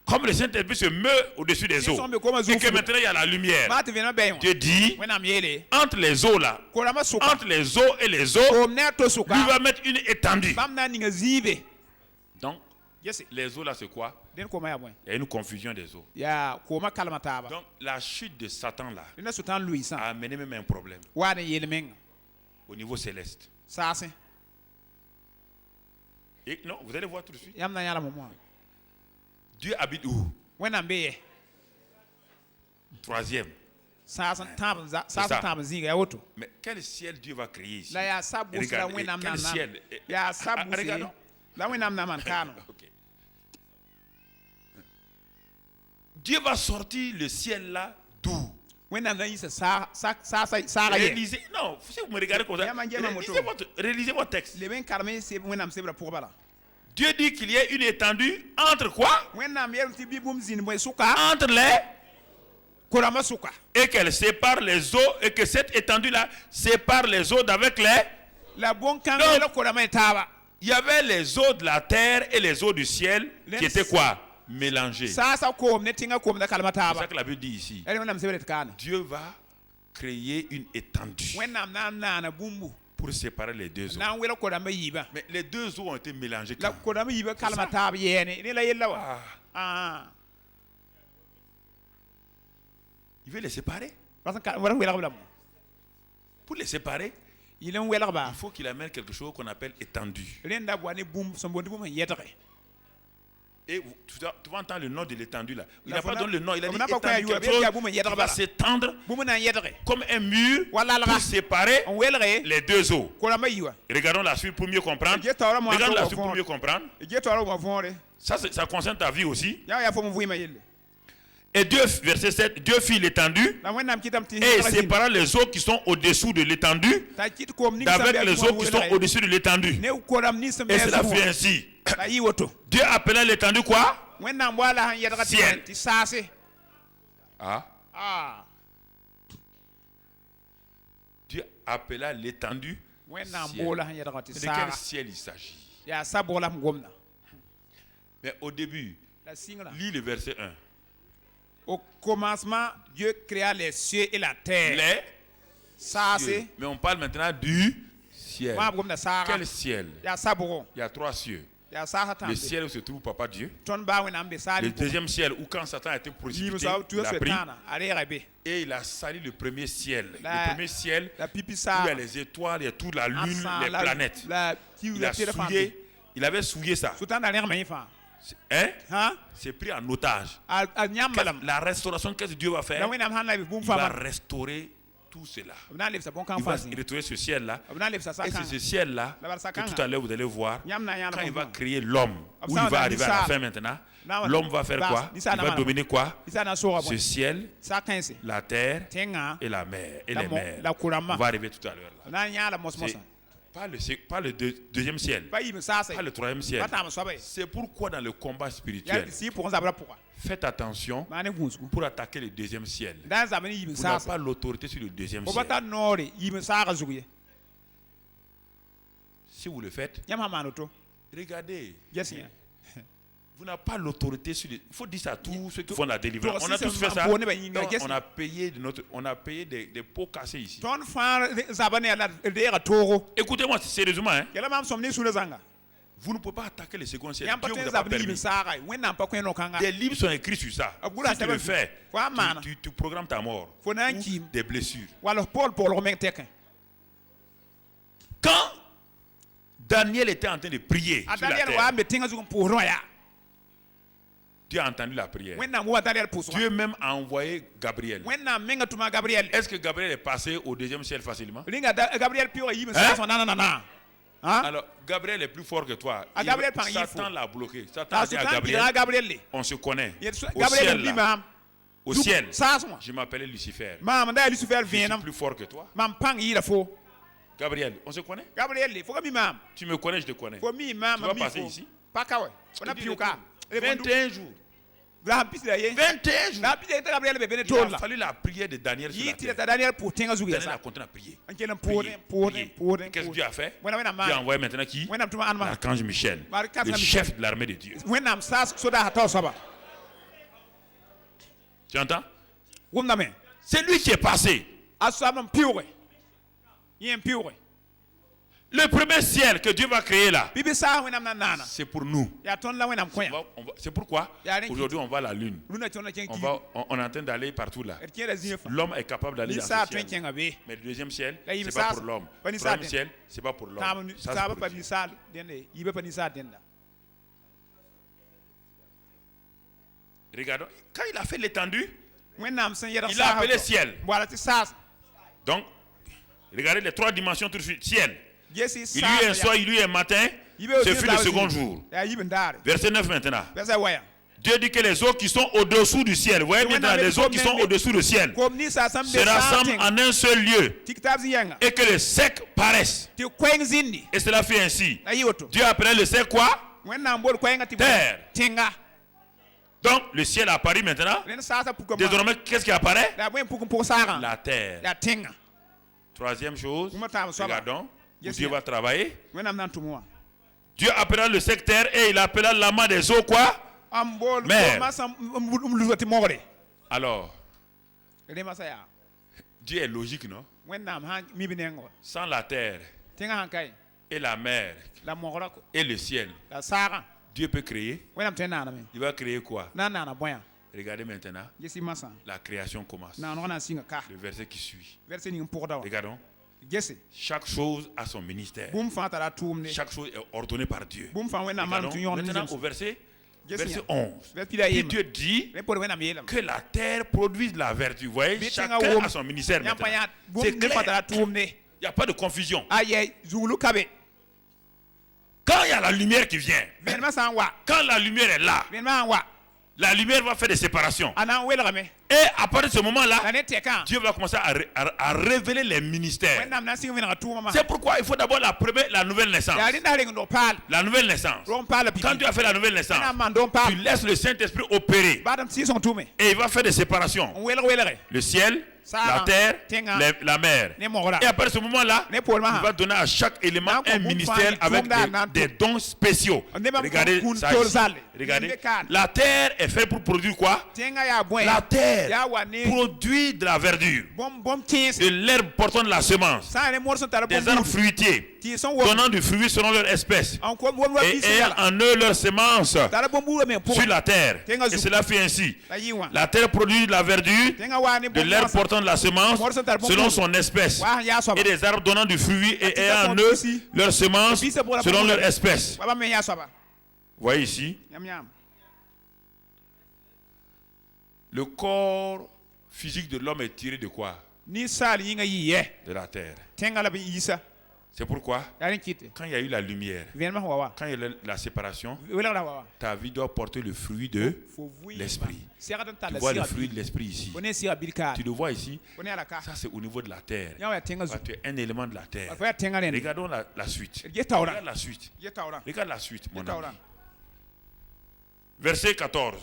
Comme le Saint-Esprit se meut au-dessus des eaux, et que maintenant il y a la lumière, Dieu dit, entre les eaux là, entre les eaux et les eaux, lui va mettre une étendue. Donc, les eaux là c'est quoi? Il y a une confusion des eaux. Donc, la chute de Satan là a amené même un problème au niveau céleste. Et non, vous allez voir tout de suite. Dieu habite où? Troisième. Mais quel ciel Dieu va créer ici? Regardez, quel ciel? Regardons. Okay. Dieu va sortir le ciel là d'où? Réalisez, non, si vous me regardez comme ça, réalisez votre texte. Dieu dit qu'il y a une étendue entre quoi? Entre les... Et qu'elle sépare les eaux, et que cette étendue-là sépare les eaux d'avec les... Donc, il y avait les eaux de la terre et les eaux du ciel qui étaient quoi? Mélangées. C'est ça que la Bible dit ici. Dieu va créer une étendue pour séparer les deux eaux. Mais les deux eaux ont été mélangées. Il veut les séparer. Pour les séparer, il faut qu'il amène quelque chose qu'on appelle étendue. Et tu vas entendre le nom de l'étendue là. Il n'a pas donné le nom, il a dit étendue, quelque chose qui va s'étendre comme un mur pour séparer les deux eaux. Regardons la suite pour mieux comprendre. Regardons la suite pour mieux comprendre. Ça concerne ta vie aussi. Et Dieu, verset 7, Dieu fit l'étendue et sépara les eaux qui sont au-dessous de l'étendue d'avec les eaux qui sont au-dessus de l'étendue. Et cela fait ainsi. Dieu appela l'étendue quoi? Ciel. Dieu appela l'étendue ciel. De quel ciel il s'agit? Mais au début, lis le verset 1. Au commencement, Dieu créa les cieux et la terre. Les cieux. Mais on parle maintenant du ciel. Quel ciel? Il y a trois cieux. Le ciel où se trouve Papa Dieu. Le deuxième ciel où quand Satan a été précipité, il a pris et il a sali le premier ciel. Le premier ciel où il y a les étoiles, il y a toute la lune, les planètes. Il a souillé, il avait souillé ça. Hein? C'est pris en otage. La restauration que Dieu va faire, il va restaurer tout cela. Il va restaurer ce ciel-là. Et c'est ce ciel-là que tout à l'heure vous allez voir, quand il va créer l'homme, où il va arriver à la fin maintenant, l'homme va faire quoi? Il va dominer quoi? Ce ciel, la terre et la mer. Et les mers. On va arriver tout à l'heure là. Pas le deuxième ciel, pas le troisième ciel. C'est pourquoi dans le combat spirituel, faites attention pour attaquer le deuxième ciel. Vous n'avez pas l'autorité sur le deuxième ciel. Si vous le faites, regardez. Vous n'avez pas l'autorité sur les... Il faut dire ça à tous ceux qui font la délivrance. On a tous fait ça. Donc, on a payé des pots cassés ici. Écoutez-moi sérieusement. Hein? Vous ne pouvez pas attaquer le second ciel. Dieu vous a pas permis. Des livres sont écrits sur ça. Si tu le fais, tu programmes ta mort. Ou des blessures. Quand Daniel était en train de prier sur la terre, Dieu a entendu la prière. Dieu même a envoyé Gabriel. Est-ce que Gabriel est passé au deuxième ciel facilement? Hein? Alors, Gabriel est plus fort que toi. Satan l'a bloqué. Satan a dit à Gabriel, on se connaît. Au ciel, je m'appelais Lucifer. Je suis plus fort que toi. Gabriel, on se connaît? Tu me connais, je te connais. Tu vas passer ici. 21 jours. 21 jours. Il a fallu la prière de Daniel sur la terre. Daniel a continué à prier. Qu'est-ce que Dieu a fait? Dieu a envoyé maintenant qui? L'archange Michel, le chef de l'armée de Dieu. Tu entends? Wumname. C'est lui qui est passé. Asam piure. Yen piure. Le premier ciel que Dieu va créer là, Bibi sa wenam nana. c'est pour nous. Ya ton la wenam koya. C'est pourquoi aujourd'hui on va à la lune. Luna tona chen ki. On est en train d'aller partout là. L'homme est capable d'aller dans ce ciel. Mais le deuxième ciel, c'est pas pour l'homme. Le troisième ciel, c'est pas pour l'homme. Ça, c'est pour Dieu. Regardons, quand il a fait l'étendue, il a appelé ciel. Donc, regardez les 3 dimensions tout de suite. Ciel. Il y a eu un soir, il y a eu un matin. Ce fut le second jour. Verset 9 maintenant. Dieu dit que les eaux qui sont au-dessous du ciel, vous voyez maintenant les eaux qui sont au-dessous du ciel, se rassemblent en un seul lieu et que le sec paraisse. Et cela fait ainsi. Dieu appelait le sec quoi? Terre. Donc le ciel apparaît maintenant. Désormais, qu'est-ce qui apparaît? La terre. Troisième chose, regardons, où Dieu va travailler. Dieu appela le sec terre et il appela l'amas des eaux quoi? Mer. Alors, Dieu est logique, non? Sans la terre et la mer et le ciel, Dieu peut créer. Il va créer quoi? Regardez maintenant. La création commence. Le verset qui suit. Regardons. Chaque chose a son ministère. Chaque chose est ordonnée par Dieu. Maintenant au verset 11. Et Dieu dit que la terre produise la vertu. Vous voyez, chacun a son ministère maintenant. C'est clair. Il n'y a pas de confusion. Quand il y a la lumière qui vient, quand la lumière est là, la lumière va faire des séparations. Et à partir de ce moment-là, Dieu va commencer à révéler les ministères. C'est pourquoi il faut d'abord la nouvelle naissance. La nouvelle naissance. Quand Dieu a fait la nouvelle naissance, tu laisses le Saint-Esprit opérer. Et il va faire des séparations. Le ciel, la terre, la mer. Et à partir de ce moment-là, il va donner à chaque élément un ministère avec des dons spéciaux. Regardez ça. Regardez. La terre est faite pour produire quoi? La terre produit de la verdure, de l'herbe portant de la semence, des arbres fruitiers donnant du fruit selon leur espèce et ayant en eux leur semence sur la terre. Et cela fait ainsi. La terre produit de la verdure, de l'herbe portant de la semence selon son espèce et des arbres donnant du fruit et ayant en eux leur semence selon leur espèce. Voyez ici. Le corps physique de l'homme est tiré de quoi? De la terre. C'est pourquoi, quand il y a eu la lumière, quand il y a eu la séparation, ta vie doit porter le fruit de l'esprit. Tu vois le fruit de l'esprit ici. Tu le vois ici. Ça, c'est au niveau de la terre. Tu es un élément de la terre. Regardons la suite. Regarde la suite. Regarde la suite, mon ami. Verset 14.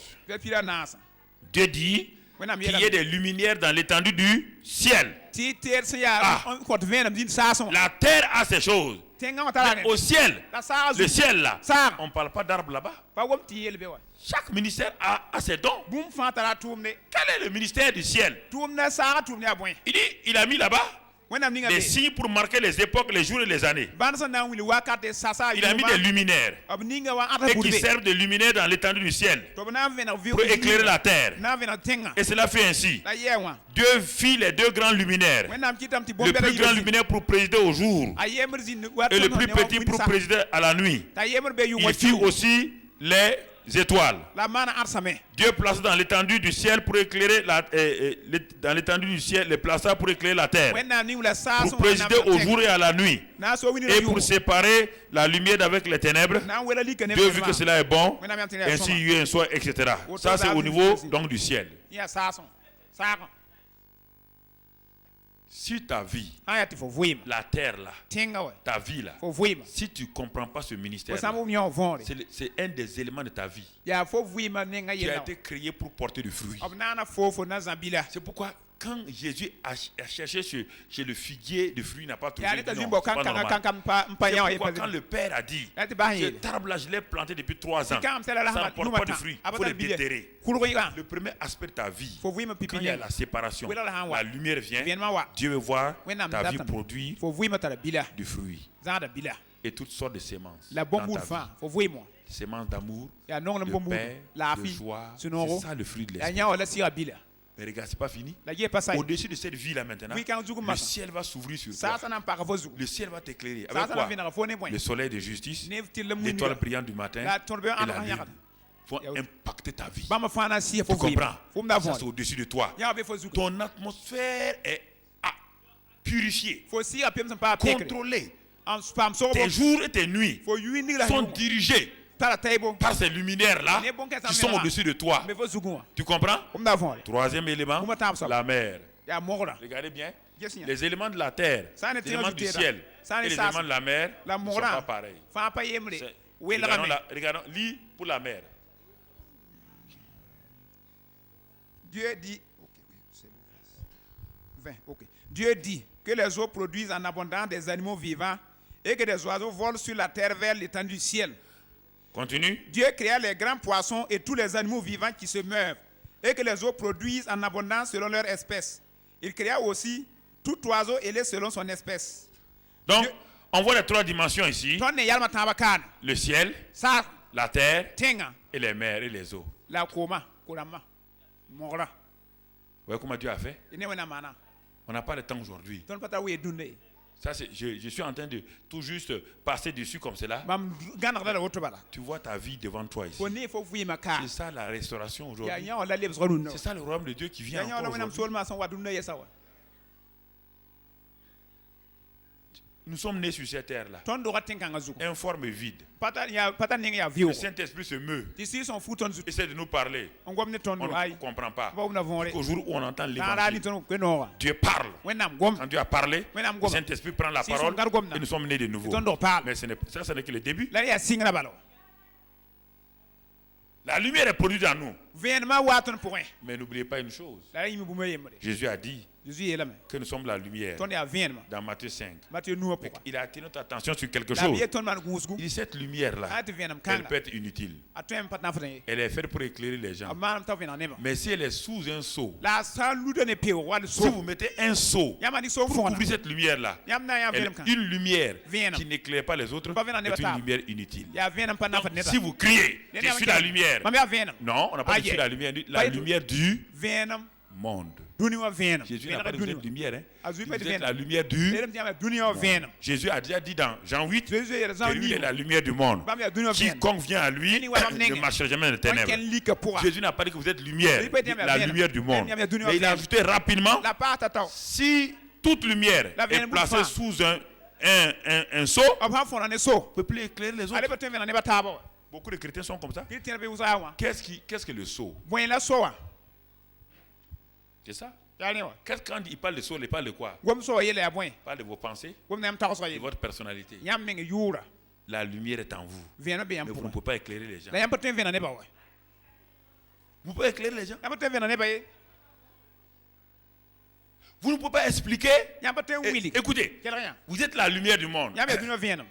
Dieu dit qu'il y ait des luminaires dans l'étendue du ciel. La terre a ces choses. Mais au ciel, le ciel là, on ne parle pas d'arbre là-bas. Chaque ministère a ses dons. Quel est le ministère du ciel? Il dit, il a mis là-bas des signes pour marquer les époques, les jours et les années. Il a mis des luminaires et qui servent de luminaires dans l'étendue du ciel pour éclairer la terre. Et cela fait ainsi. Dieu fit les 2 grands luminaires. Le plus grand luminaire pour présider au jour et le plus petit pour présider à la nuit. Il fit aussi les étoiles. Dieu plaça dans l'étendue du ciel pour éclairer dans l'étendue du ciel, les plaça pour éclairer la terre, pour présider au jour et à la nuit, et pour séparer la lumière d'avec les ténèbres. Dieu vit que cela est bon, ainsi il y eut un soir, etc. Ça c'est au niveau donc du ciel. Si ta vie, la terre là, ta vie là, si tu ne comprends pas ce ministère, c'est un des éléments de ta vie qui a été créé pour porter du fruit. C'est pourquoi quand Jésus a cherché chez le figuier de fruits, il n'a pas trouvé. Non, c'est pas normal. C'est pourquoi quand le Père a dit, cet arbre-là, je l'ai planté depuis 3 ans, ça ne porte pas de fruits, il faut le déterrer. Le premier aspect de ta vie, quand il y a la séparation, la lumière vient, Dieu veut voir ta vie produire du fruit et toutes sortes de sémences dans ta vie. Sémences d'amour, de paix, de joie, c'est ça le fruit de l'esprit. Mais regarde, c'est pas fini. Au-dessus de cette vie-là maintenant, le ciel va s'ouvrir sur toi. Le ciel va t'éclairer. Avec quoi? Le soleil de justice, l'étoile brillante du matin et la lune vont impacter ta vie. Tu comprends? Ça, c'est au-dessus de toi. Ton atmosphère est purifiée, contrôlée. Tes jours et tes nuits sont dirigés par ces luminaires-là qui sont au-dessus de toi. Tu comprends? Troisième élément, la mer. Regardez bien. Les éléments de la terre, les éléments du ciel et les éléments de la mer ne sont pas pareils. Regardons, lis pour la mer. Dieu dit que les eaux produisent en abondance des animaux vivants et que des oiseaux volent sur la terre vers l'étendue du ciel. Continue. Dieu créa les grands poissons et tous les animaux vivants qui se meuvent et que les eaux produisent en abondance selon leur espèce. Il créa aussi tout oiseau ailé selon son espèce. Donc, Dieu, on voit les 3 dimensions ici. Le ciel, la terre et les mers et les eaux. Vous voyez comment Dieu a fait? On n'a pas le temps aujourd'hui. Ça, je suis en train de tout juste passer dessus comme cela. Tu vois ta vie devant toi ici. C'est ça la restauration aujourd'hui. C'est ça le royaume de Dieu qui vient aujourd'hui. Nous sommes nés sur cette terre-là. Informe et vide. Le Saint-Esprit se meut. Essaie de nous parler. On ne comprend pas. Au jour où on entend l'évangile, Dieu parle. Quand Dieu a parlé, le Saint-Esprit prend la parole et nous sommes nés de nouveau. Mais ce n'est que le début. La lumière est produite en nous. Mais n'oubliez pas une chose. Jésus a dit que nous sommes la lumière dans Matthieu 5. Il a attiré notre attention sur quelque chose. Il dit cette lumière-là, elle peut être inutile. Elle est faite pour éclairer les gens. Mais si elle est sous un seau, si vous mettez un seau pour couvrir cette lumière-là, une lumière qui n'éclaire pas les autres est une lumière inutile. Donc, si vous criez, je suis la lumière. Non, on n'a pas dit je suis la lumière du monde. Jésus n'a pas dit vous êtes lumière. Vous êtes la lumière du monde. Jésus a déjà dit dans Jean 8 que lui est la lumière du monde. Quiconque vient à lui ne marchera jamais dans les ténèbres. Jésus n'a pas dit que vous êtes lumière, la lumière du monde. Mais il a ajouté rapidement, si toute lumière est placée sous un seau, on ne peut plus éclairer les autres. Beaucoup de chrétiens sont comme ça. Qu'est-ce que le seau? C'est ça. Quand il parle de seau, il parle de quoi? Il parle de vos pensées, de votre personnalité. La lumière est en vous. Mais vous ne pouvez pas éclairer les gens. Vous pouvez éclairer les gens. Vous ne pouvez pas expliquer. Écoutez, vous êtes la lumière du monde.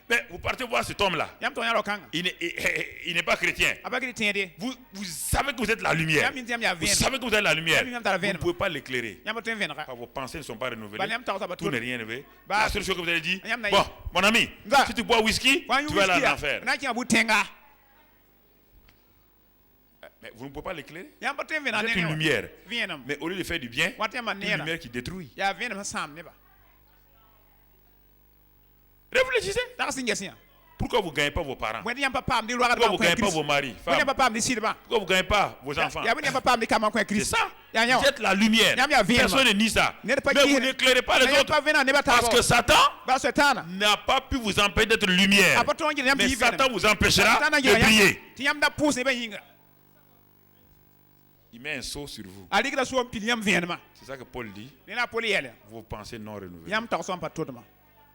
Mais vous partez voir cet homme-là. Il n'est pas chrétien. Vous savez que vous êtes la lumière. Vous savez que vous êtes la lumière. Vous ne pouvez pas l'éclairer. Vos pensées ne sont pas renouvelées. Tout n'est rien renouvelé. La seule chose que vous avez dit, bon, mon ami, si tu bois whisky, tu vas aller en enfer. Mais vous ne pouvez pas l'éclairer. Vous êtes une lumière. Mais au lieu de faire du bien, une lumière qui détruit. Réfléchissez. Pourquoi vous ne gagnez pas vos parents? Pourquoi vous ne gagnez pas vos maris? Pourquoi vous ne gagnez pas vos enfants? C'est ça. Vous êtes la lumière. Personne ne nie ça. Mais vous n'éclairez pas les autres. Parce que Satan n'a pas pu vous empêcher d'être lumière. Mais Satan vous empêchera de briller. Il met un seau sur vous. C'est ça que Paul dit. Vos pensées non renouvelées.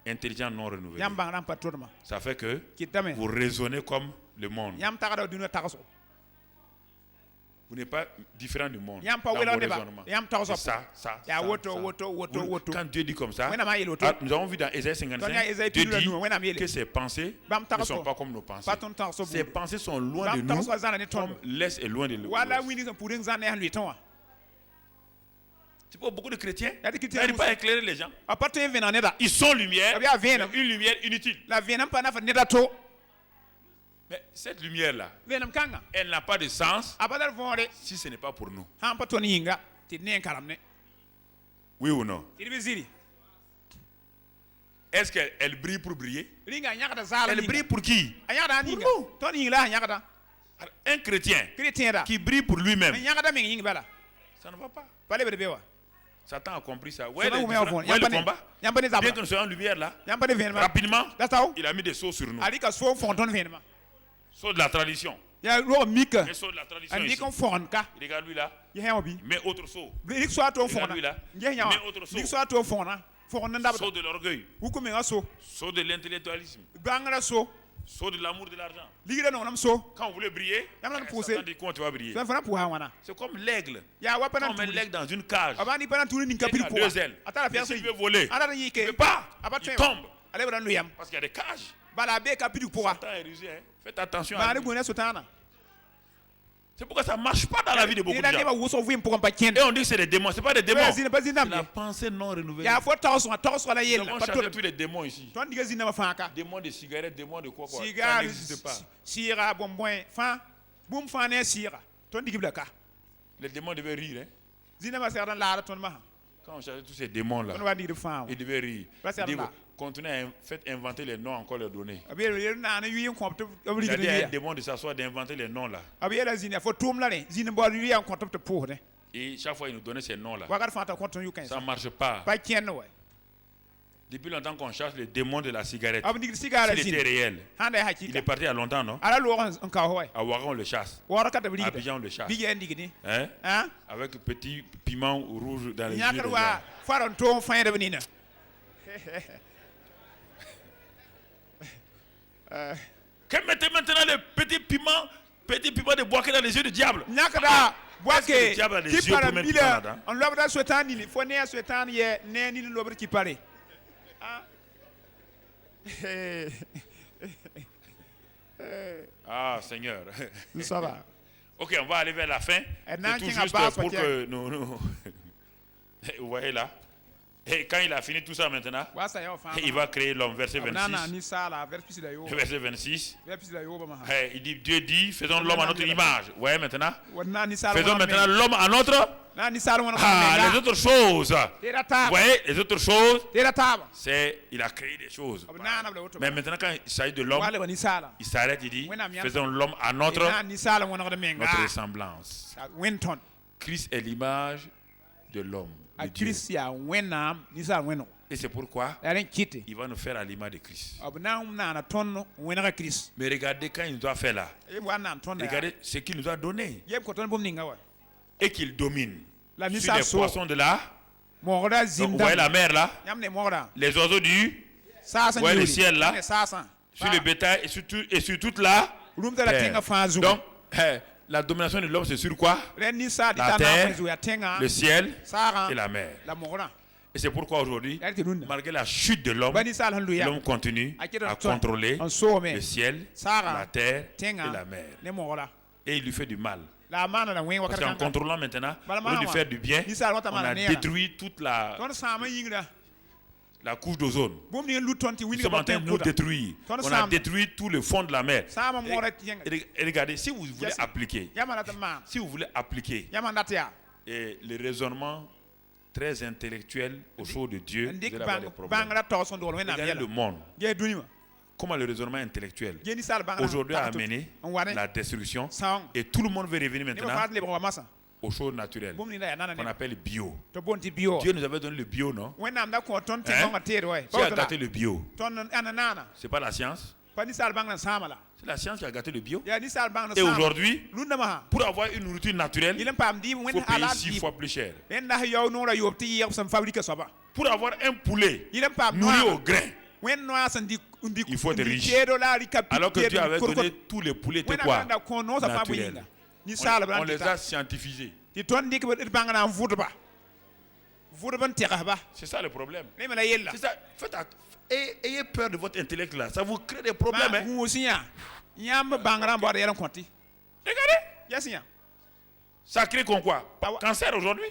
Intelligent non renouvelé. Ça fait que vous raisonnez comme le monde. Vous n'êtes pas différent du monde. Dans vos raisonnements. Ça. Quand Dieu dit comme ça, nous avons vu dans Ésaïe 55, Dieu dit que ses pensées ne sont pas comme nos pensées. Ses pensées sont loin de nous, comme l'Est est loin de l'Ouest. C'est pour beaucoup de chrétiens. Ils n'arrivent pas à éclairer les gens. Ils sont lumière, mais une lumière inutile. Mais cette lumière-là, elle n'a pas de sens si ce n'est pas pour nous. Oui ou non? Est-ce qu'elle brille pour briller? Elle brille pour qui? Pour nous. Un chrétien qui brille pour lui-même, ça ne va pas. Satan a compris ça. Ouais, le combat. Bien que nous soyons en lumière là, rapidement, il a mis des sceaux sur nous. Sceaux de la tradition. Les sceaux de la tradition ici. Il regarde lui là. Mais autre sceau. Il regarde lui là. Mais autre sceau. Sceau de l'orgueil. Sceau de l'intellectualisme. Sceau de l'amour de l'argent. Quand vous voulez briller, Satan dit comment tu vas briller. C'est comme l'aigle. Quand on met l'aigle dans une cage, il a deux ailes. Mais s'il veut voler, il ne peut pas. Il tombe. Parce qu'il y a des cages. Satan est rusé. Faites attention à lui. C'est pourquoi ça ne marche pas dans la vie de beaucoup de gens. Et on dit que c'est des démons. Ce n'est pas des démons. C'est la pensée non renouvelée. Nous avons cherché tous les démons ici. Démons de cigarettes, démons de quoi. Ça n'existe pas. Les démons devaient rire. Quand on cherchait tous ces démons-là, ils devaient rire. Continuez à inventer les noms, encore les donner. Il a dit à un démon de s'asseoir, d'inventer les noms là. Et chaque fois, il nous donnait ces noms là. Ça ne marche pas. Depuis longtemps qu'on cherche le démon de la cigarette. S'il était réel, il est parti il y a longtemps, non? À Ouagan, on le chasse. À Abidjan, on le chasse. Hein? Avec petit piment rouge dans les yeux. Que mettez maintenant le petit piment de Boaké dans les yeux du diable? Est-ce que le diable a les yeux pour mettre là-dedans? Ah, Seigneur. Ok, on va aller vers la fin. C'est tout juste pour que nous... Vous voyez là? Et quand il a fini tout ça maintenant, il va créer l'homme, verset 26. Verset 26. Il dit, Dieu dit, faisons l'homme à notre image. Vous voyez maintenant? Faisons maintenant l'homme à notre... les autres choses. Vous voyez, les autres choses, c'est, il a créé des choses. Mais maintenant quand il s'agit de l'homme, il s'arrête, il dit, faisons l'homme à notre ressemblance. Christ est l'image de l'homme. Et c'est pourquoi il va nous faire à l'image de Christ. Mais regardez quand il nous a fait là. Regardez ce qu'il nous a donné. Et qu'il domine sur les poissons de la. Donc, vous voyez la mer là. Les oiseaux du. Vous voyez le ciel là. Sur le bétail et sur toute la terre. Donc, la domination de l'homme, c'est sur quoi? La terre, le ciel et la mer. Et c'est pourquoi aujourd'hui, malgré la chute de l'homme, l'homme continue à contrôler le ciel, la terre et la mer. Et il lui fait du mal. Parce qu'en contrôlant maintenant, au lieu de faire du bien, on a détruit toute la couche d'ozone. Nous sommes en train de nous détruire. On a détruit tout le fond de la mer. Et regardez, si vous voulez appliquer, et le raisonnement très intellectuel aux choses de Dieu, vous allez avoir des problèmes. Regardez le monde. Comment le raisonnement intellectuel aujourd'hui a amené la destruction, et tout le monde veut revenir maintenant aux choses naturelles qu'on appelle bio. Dieu nous avait donné le bio, non? Qui a gâté le bio? C'est pas la science. C'est la science qui a gâté le bio. Et aujourd'hui, pour avoir une nourriture naturelle, il faut payer 6 fois plus cher. Pour avoir un poulet nourri au grain, il faut être riche. Alors que Dieu avait donné tous les poulets de quoi? Naturels. On les a scientifisés. C'est ça le problème. C'est ça. Ayez peur de votre intellect là. Ça vous crée des problèmes. Regardez. Ça crée quoi? Cancer aujourd'hui.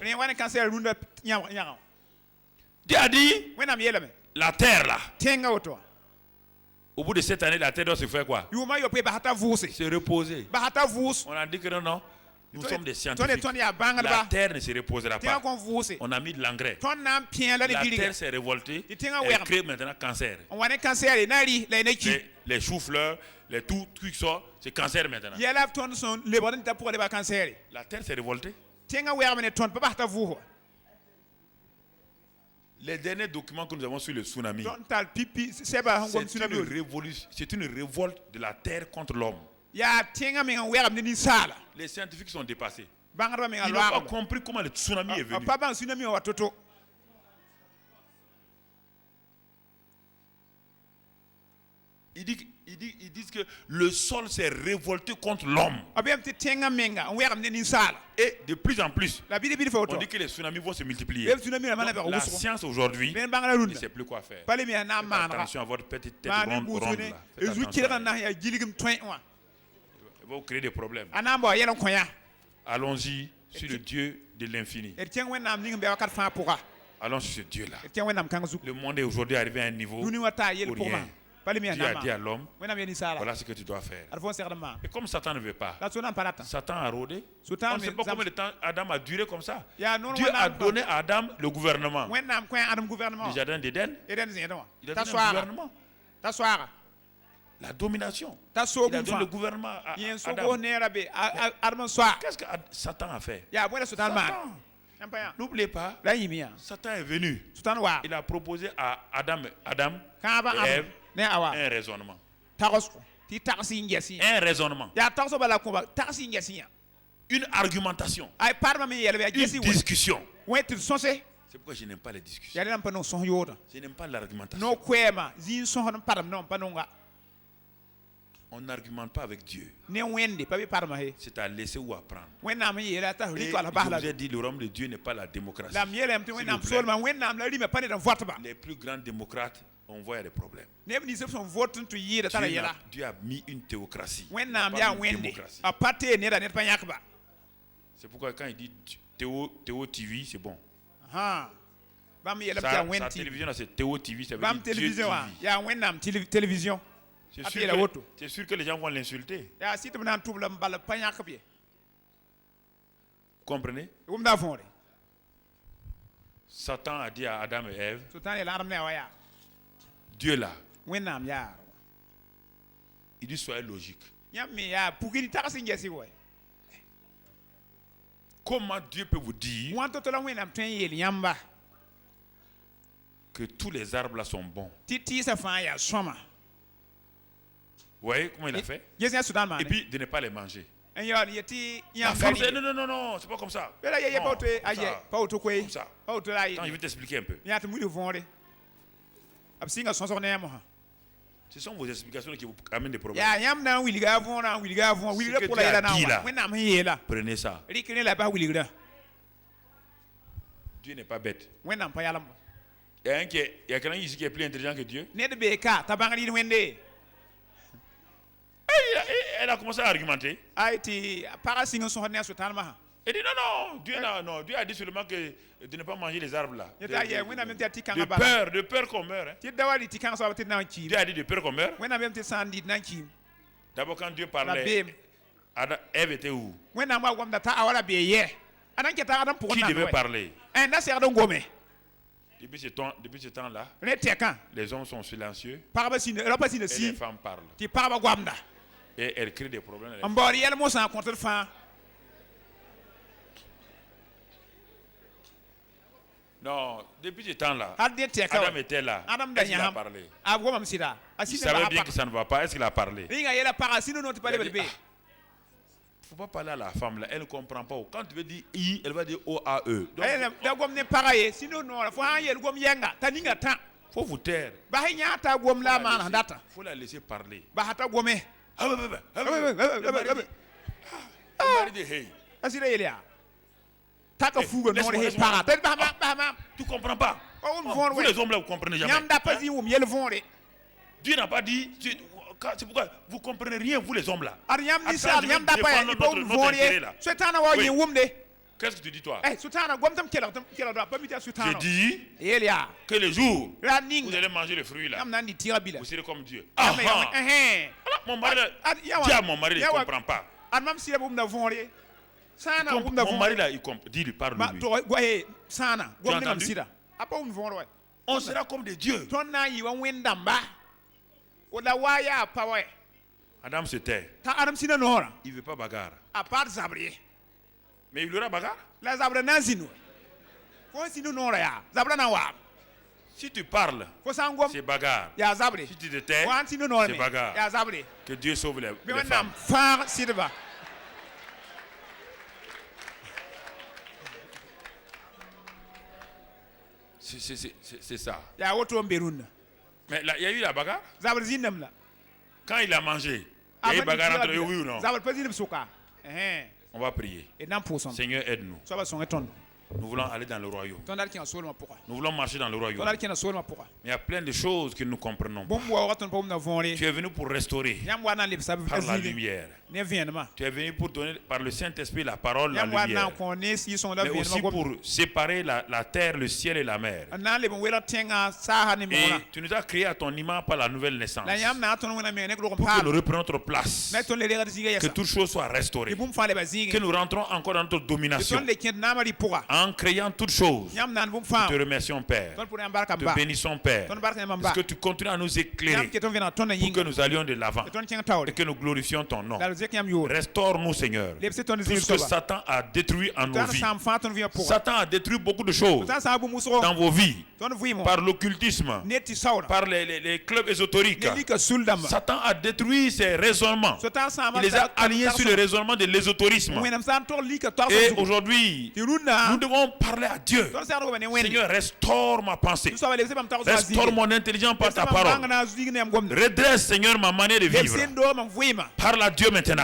Dieu a dit la terre là. Au bout de cette année, la terre doit se faire quoi? Se reposer. On a dit que non. Nous sommes des scientifiques. La terre ne se reposera pas. On a mis de l'engrais. La terre s'est révoltée. Elle crée maintenant cancer. Les choux-fleurs, les tout trucs sortent, c'est cancer maintenant. La terre s'est révoltée. Les derniers documents que nous avons sur le tsunami, c'est une révolte de la terre contre l'homme. Les scientifiques sont dépassés. Ils n'ont pas compris comment le tsunami est venu. Ils disent que le sol s'est révolté contre l'homme. Et de plus en plus, on dit que les tsunamis vont se multiplier. Donc, la science aujourd'hui ne sait plus quoi faire. Faites attention à votre petite tête ronde là. Faites attention. Il va vous créer des problèmes. Allons-y sur le Dieu de l'infini. Allons sur ce Dieu-là. Le monde est aujourd'hui arrivé à un niveau où rien. Dieu a dit à l'homme, voilà ce que tu dois faire. Et comme Satan ne veut pas, Satan a rôdé. On ne sait pas combien de temps Adam a duré comme ça. Dieu a donné à Adam le gouvernement. Du jardin d'Éden, il a donné le gouvernement. La domination. Il a donné le gouvernement à Adam. Qu'est-ce que Satan a fait? N'oubliez pas, Satan est venu. Il a proposé à Adam et Ève un raisonnement. Un raisonnement. Une argumentation. Une discussion. C'est pourquoi je n'aime pas les discussions. Je n'aime pas l'argumentation. On n'argumente pas avec Dieu. C'est à laisser ou à prendre. Et je vous ai dit, le royaume de Dieu n'est pas la démocratie. Les plus grands démocrates, on voit des problèmes. Dieu a mis une théocratie. Pas une démocratie. C'est pourquoi quand il dit Théo TV, c'est bon. Sa télévision, c'est Théo TV, ça veut dire Dieu TV. C'est sûr que les gens vont l'insulter. Comprenez? Satan a dit à Adam et Ève, Dieu là, il dit soyez logique. Comment Dieu peut vous dire que tous les arbres là sont bons? Vous voyez comment il a fait? Et puis de ne pas les manger. La femme dit non, c'est pas comme ça. Comme ça. Attends, je vais t'expliquer un peu. Ce sont vos explications qui vous amènent des problèmes. Ce que Dieu a dit là, prenez ça. Dieu n'est pas bête. Il y a quelqu'un ici qui est plus intelligent que Dieu. Elle a commencé à argumenter. Elle dit non, Dieu a dit seulement que de ne pas manger les arbres là. De peur qu'on meure. Dieu a dit de peur qu'on meure. D'abord quand Dieu parlait, Ève était où? Qui devait parler? Depuis ce temps-là, les hommes sont silencieux et les femmes parlent. Et elles créent des problèmes. Non, depuis ce temps-là, Adam était là. Est-ce qu'il a parlé? Il savait bien que ça ne va pas. Est-ce qu'il a parlé? Il ne faut pas parler à la femme là. Elle ne comprend pas. Quand tu veux dire I, elle va dire O-A-E. Il faut vous taire. Il faut la laisser parler. Tu comprends pas? Vous les hommes là, vous comprenez jamais. Dieu n'a pas dit. C'est pourquoi vous comprenez rien, vous les hommes là. Qu'est-ce que tu dis toi? J'ai dit que le jour où vous allez manger le fruit là, vous serez comme Dieu. Mon mari, il ne comprend pas. Mon mari là, il comprend. Dis-lui, parle-lui. On sera comme des dieux. Adam se tait. Il ne veut pas bagarre. Mais il y aura bagarre. Si tu parles, c'est bagarre. Si tu te tais, c'est bagarre. Que Dieu sauve les femmes. C'est ça. Mais là, il y a eu la bagarre. Quand il a mangé, il y a eu bagarre entre eux, oui ou non? On va prier. Seigneur, aide-nous. Nous voulons aller dans le royaume. Nous voulons marcher dans le royaume. Mais il y a plein de choses que nous comprenons pas. Tu es venu pour restaurer par la lumière. Tu es venu pour donner par le Saint-Esprit la parole, la lumière. Mais aussi pour séparer la terre, le ciel et la mer. Et tu nous as créés à ton image par la nouvelle naissance. Pour que nous reprenions notre place. Que toute chose soit restaurée. Que nous rentrons encore dans notre domination. En créant toutes choses, nous te remercions Père, te bénissons Père, parce que tu continues à nous éclairer pour que nous allions de l'avant et que nous glorifions ton nom. Restaure-nous Seigneur, tout ce que Satan a détruit en nos vies. Satan a détruit beaucoup de choses dans vos vies, par l'occultisme, par les clubs ésotériques. Satan a détruit ces raisonnements, il les a alignés sur le raisonnement de l'ésotérisme. Et aujourd'hui, nous devons parler à Dieu. Seigneur, restaure ma pensée. Restaure mon intelligence par ta parole. Redresse, Seigneur, ma manière de vivre. Parle à Dieu maintenant.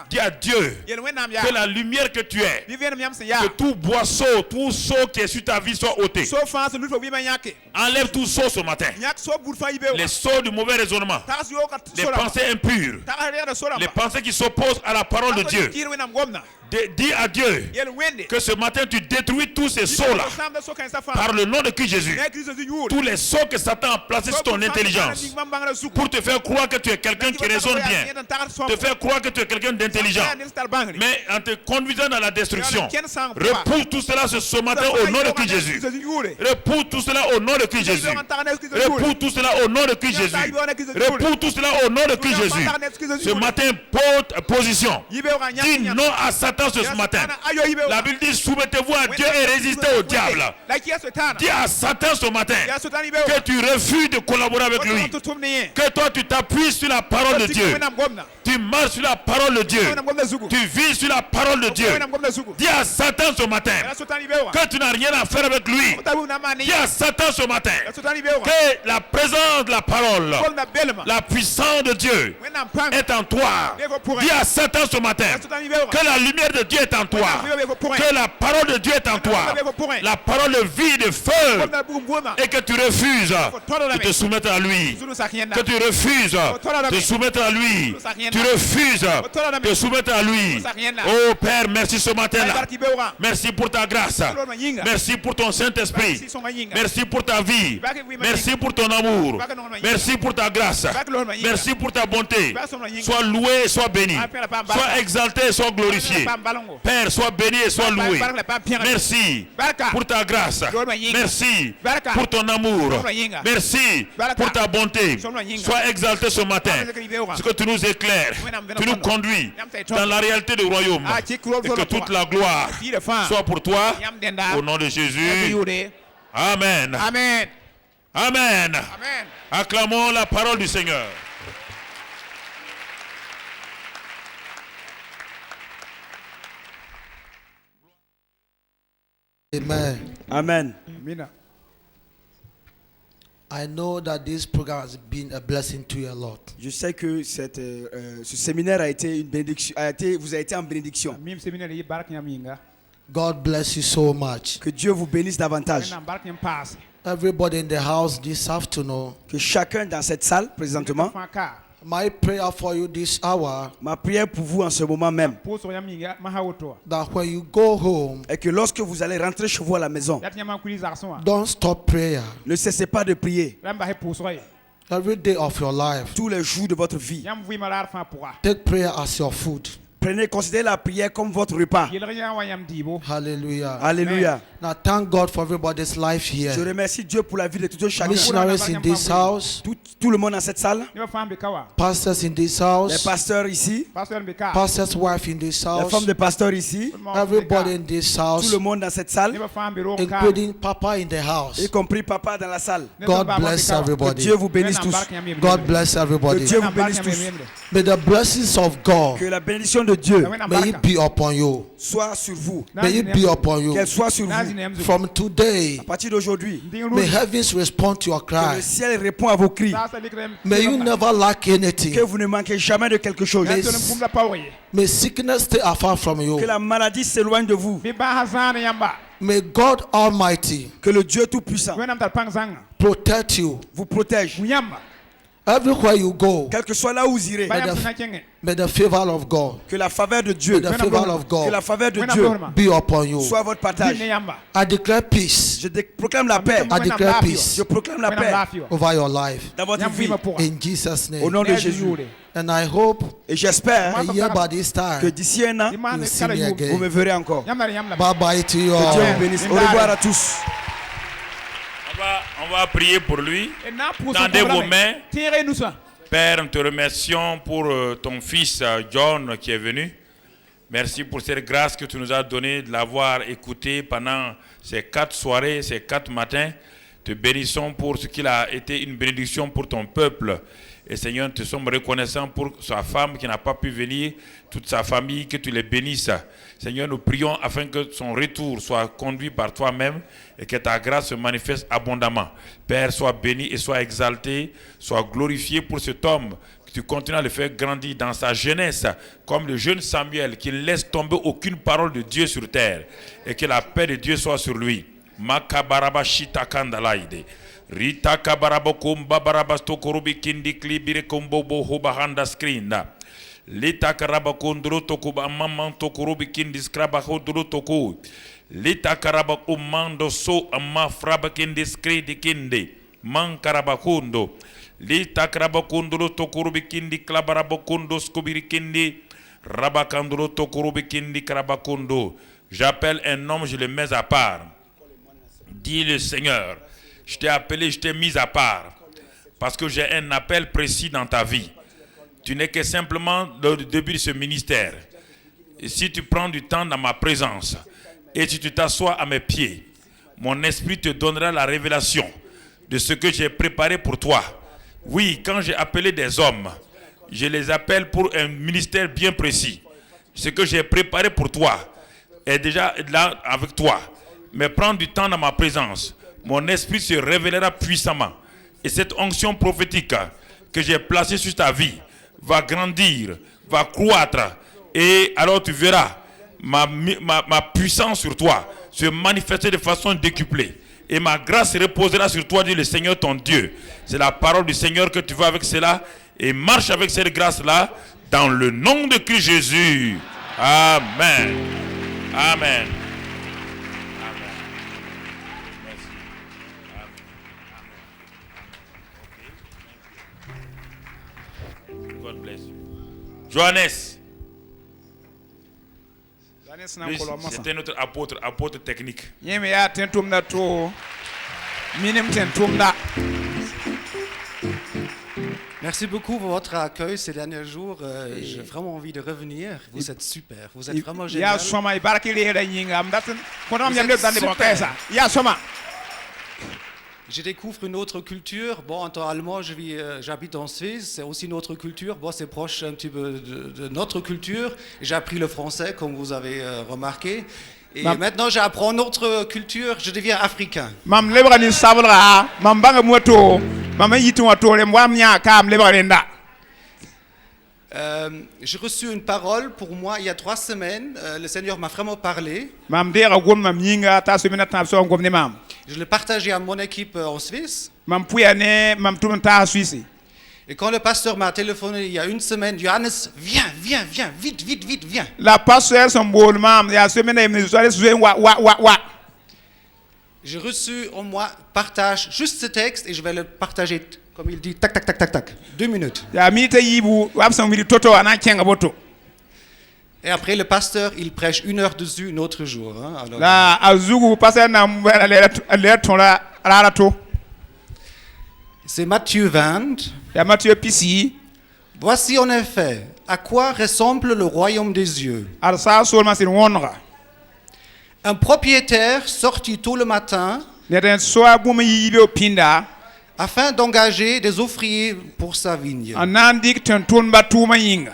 Dis à Dieu que la lumière que tu es, que tout boisseau, tout seau qui est sur ta vie soit ôté. Enlève tout seau ce matin. Les seaux du mauvais raisonnement, les pensées impures, les pensées qui s'opposent à la parole de Dieu. Dis à Dieu que ce matin tu détruis tous ces sceaux-là par le nom de Christ Jésus. Tous les sceaux que Satan a placés sur ton intelligence pour te faire croire que tu es quelqu'un qui raisonne bien, te faire croire que tu es quelqu'un d'intelligent, mais en te conduisant dans la destruction. Repousse tout cela ce matin au nom de Christ Jésus. Repousse tout cela au nom de Christ Jésus. Repousse tout cela au nom de Christ Jésus. Repousse tout cela au nom de Christ Jésus. Ce matin, position. Dis non à Satan ce matin. La Bible dit soumettez-vous à Dieu et résistez au diable. Dis à Satan ce matin que tu refuses de collaborer avec lui. Que toi tu t'appuies sur la parole de Dieu. Tu marches sur la parole de Dieu. Tu vis sur la parole de Dieu. Dis à Satan ce matin que tu n'as rien à faire avec lui. Dis à Satan ce matin que la présence de la parole, la puissance de Dieu est en toi. Dis à Satan ce matin que la lumière de Dieu est en toi, que la parole de Dieu est en toi, la parole de vie, de feu, et que tu refuses de te soumettre à lui, que tu refuses de te soumettre à lui, tu refuses de te soumettre à lui. Oh Père, merci ce matin-là, merci pour ta grâce, merci pour ton Saint-Esprit, merci pour ta vie, merci pour ton amour, merci pour ta grâce, merci pour ta bonté. Sois loué et sois béni, sois exalté et sois glorifié. Père, sois béni et sois loué. Merci pour ta grâce. Merci pour ton amour. Merci pour ta bonté. Sois exalté ce matin. Ce que tu nous éclaires, tu nous conduis dans la réalité du royaume. Et que toute la gloire soit pour toi. Au nom de Jésus. Amen. Amen. Amen. Acclamons la parole du Seigneur. Amen. Amen. I know that this program has been a blessing to you a lot. Je sais que ce séminaire a été une bénédiction, vous a été en bénédiction. God bless you so much. Que Dieu vous bénisse davantage. Everybody in the house this afternoon, Que chacun dans cette salle présentement, my prayer for you this hour, ma prière pour vous en ce moment même, that when you go home, est que lorsque vous allez rentrer chez vous à la maison, don't stop prayer. ne cessez pas de prier Every day of your life, tous les jours de votre vie. take prayer as your food. Considérez la prière comme votre repas. Hallelujah. Alléluia. Now thank God for everybody's life Je here. remercie Dieu pour la vie de tout un chacun. Missionaries in this house, Tout le monde dans cette salle, pastors in this les house, pasteurs ici, pastor's wife in this les house, femmes de pasteurs ici, everybody in this tout house, le monde dans cette salle, including Papa in the house. y compris papa dans la salle. God bless Que everybody. Dieu vous bénisse tous. God bless Que everybody. Dieu vous bénisse tous. May the blessings of God, Que la bénédiction de Dieu may it be upon you. soit sur vous. May it be upon you. Qu'elle soit sur vous. From today, À partir d'aujourd'hui, may heavens respond to your que le cry. ciel répond à vos cris. May you never lack Que anything. vous ne manquez jamais de quelque chose. May sickness stay afar from you. Que la maladie s'éloigne de vous. May God Almighty Que le Dieu Tout-Puissant protect you. vous protège. Everywhere you go, Quel que soit là où vous irez. may the favor of God, Que la faveur de Dieu. may the favor of Que la God faveur de Dieu be upon you. soit votre partage. I declare peace. Je proclame la paix. I declare peace Je proclame la paix over your life. dans votre vie. In Jesus' Au name. nom de Jésus. And I hope Et j'espère a year by this que time, d'ici un an, you see me vous me again. verrez encore. Bye bye to you Que Dieu all. vous bénisse. Au revoir à tous. On va prier pour lui. Tendez vos mains. Père, nous te remercions pour ton fils John qui est venu. Merci pour cette grâce que tu nous as donnée de l'avoir écouté pendant ces 4 soirées, ces 4 matins. Te bénissons pour ce qu'il a été une bénédiction pour ton peuple. Et Seigneur, nous te sommes reconnaissants pour sa femme qui n'a pas pu venir, toute sa famille, que tu les bénisses. Seigneur, nous prions afin que son retour soit conduit par toi-même et que ta grâce se manifeste abondamment. Père, sois béni et sois exalté, sois glorifié pour cet homme, que tu continues à le faire grandir dans sa jeunesse, comme le jeune Samuel, qui ne laisse tomber aucune parole de Dieu sur terre, et que la paix de Dieu soit sur lui. Makabaraba shitakandalaide. Rita kabarabo kumba barabas tokorubi kindi klibire kombo boho bahanda screenda. Lita karaba kondro tokuba mamman tokorubi kindi skraba hodro toku. Lita karaba umando so amma fraba kindi skredi kindi. Man karaba kondo. Lita karaba kondro tokorubi kindi klabarabo kondo skubiri kindi. Rabakandro tokorubi kindi karaba kondo. J'appelle un homme, je le mets à part. Dis le Seigneur. Je t'ai appelé, je t'ai mis à part. Parce que j'ai un appel précis dans ta vie. Tu n'es que simplement le début de ce ministère. Et si tu prends du temps dans ma présence et si tu t'assois à mes pieds, mon esprit te donnera la révélation de ce que j'ai préparé pour toi. Oui, quand j'ai appelé des hommes, je les appelle pour un ministère bien précis. Ce que j'ai préparé pour toi est déjà là avec toi. Mais prends du temps dans ma présence. Mon esprit se révélera puissamment. Et cette onction prophétique que j'ai placée sur ta vie va grandir, va croître. Et alors tu verras ma puissance sur toi se manifester de façon décuplée. Et ma grâce reposera sur toi, dit le Seigneur ton Dieu. C'est la parole du Seigneur que tu vas avec cela. Et marche avec cette grâce-là dans le nom de Christ Jésus. Amen. Amen. God bless you. Johannes. C'était notre apôtre technique. Merci beaucoup pour votre accueil ces derniers jours. J'ai vraiment envie de revenir. Vous êtes super. Vous êtes vraiment génial. Je découvre une autre culture. Bon, en tant qu'Allemand, j'habite en Suisse. C'est aussi une autre culture. Bon, c'est proche un petit peu de notre culture. J'ai appris le français, comme vous avez remarqué. Et maintenant, j'apprends notre culture, je deviens africain. Mam lebra ni sabra, mam banga moto, mam yitu wato le mwam nya kam lebra lenda. J'ai reçu une parole pour moi il y a 3 semaines. Le Seigneur m'a vraiment parlé. Mam dera gon mam yinga ta semina ta so ngom ne mam. Je l'ai partagé à mon équipe en Suisse. Mam puyane mam tum ta Suisse. Et quand le pasteur m'a téléphoné il y a 1 semaine, Johannes, viens, vite, viens. La pasteur son bol mam ya semina me so les wa. J'ai reçu en moi, partage juste ce texte et je vais le partager comme il dit, tac, 2 minutes. Ya mi ta yibu wabsan wi toto ana kenga boto. Et après le pasteur, il prêche 1 heure dessus un autre jour. Hein, alors, La azugu pasteur na le tonla ala to. c'est Matthieu 20. Ya Matthieu pisi. Voici en effet à quoi ressemble le royaume des cieux. Al sa solma sin wonra. Un propriétaire sortit tôt le matin Neden soa buma yibe o pinda. afin d'engager des ouvriers pour sa vigne. Anandik ten tonba tuma yinga.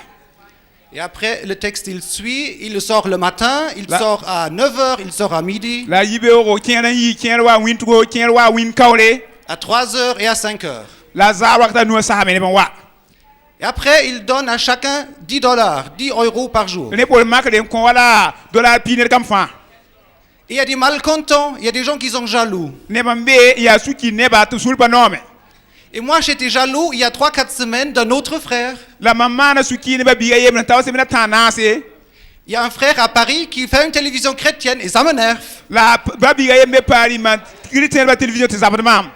Et après, le texte, il suit, il sort le matin, il sort à 9h, il sort à midi, La yibe o kena yi kena wa wintugo kena wa win kawle. à 3h et à 5h. La zawa ta no sa me ne wa. Et après, il donne à chacun $10, 10 euros par jour. Ne pour marque de kon wala dollar piner kam fa. Et il y a des malcontents, il y a des gens qui sont jaloux. Ne bambe ya suki ne ba to sulpa nome. Et moi, j'étais jaloux il y a 3-4 semaines d'un autre frère. La maman na suki ne ba biga yem na tawse mina tanase. Il y a un frère à Paris qui fait une télévision chrétienne et ça m'énerve. La ba biga yem be Paris man kriten ba télévision te zabadam.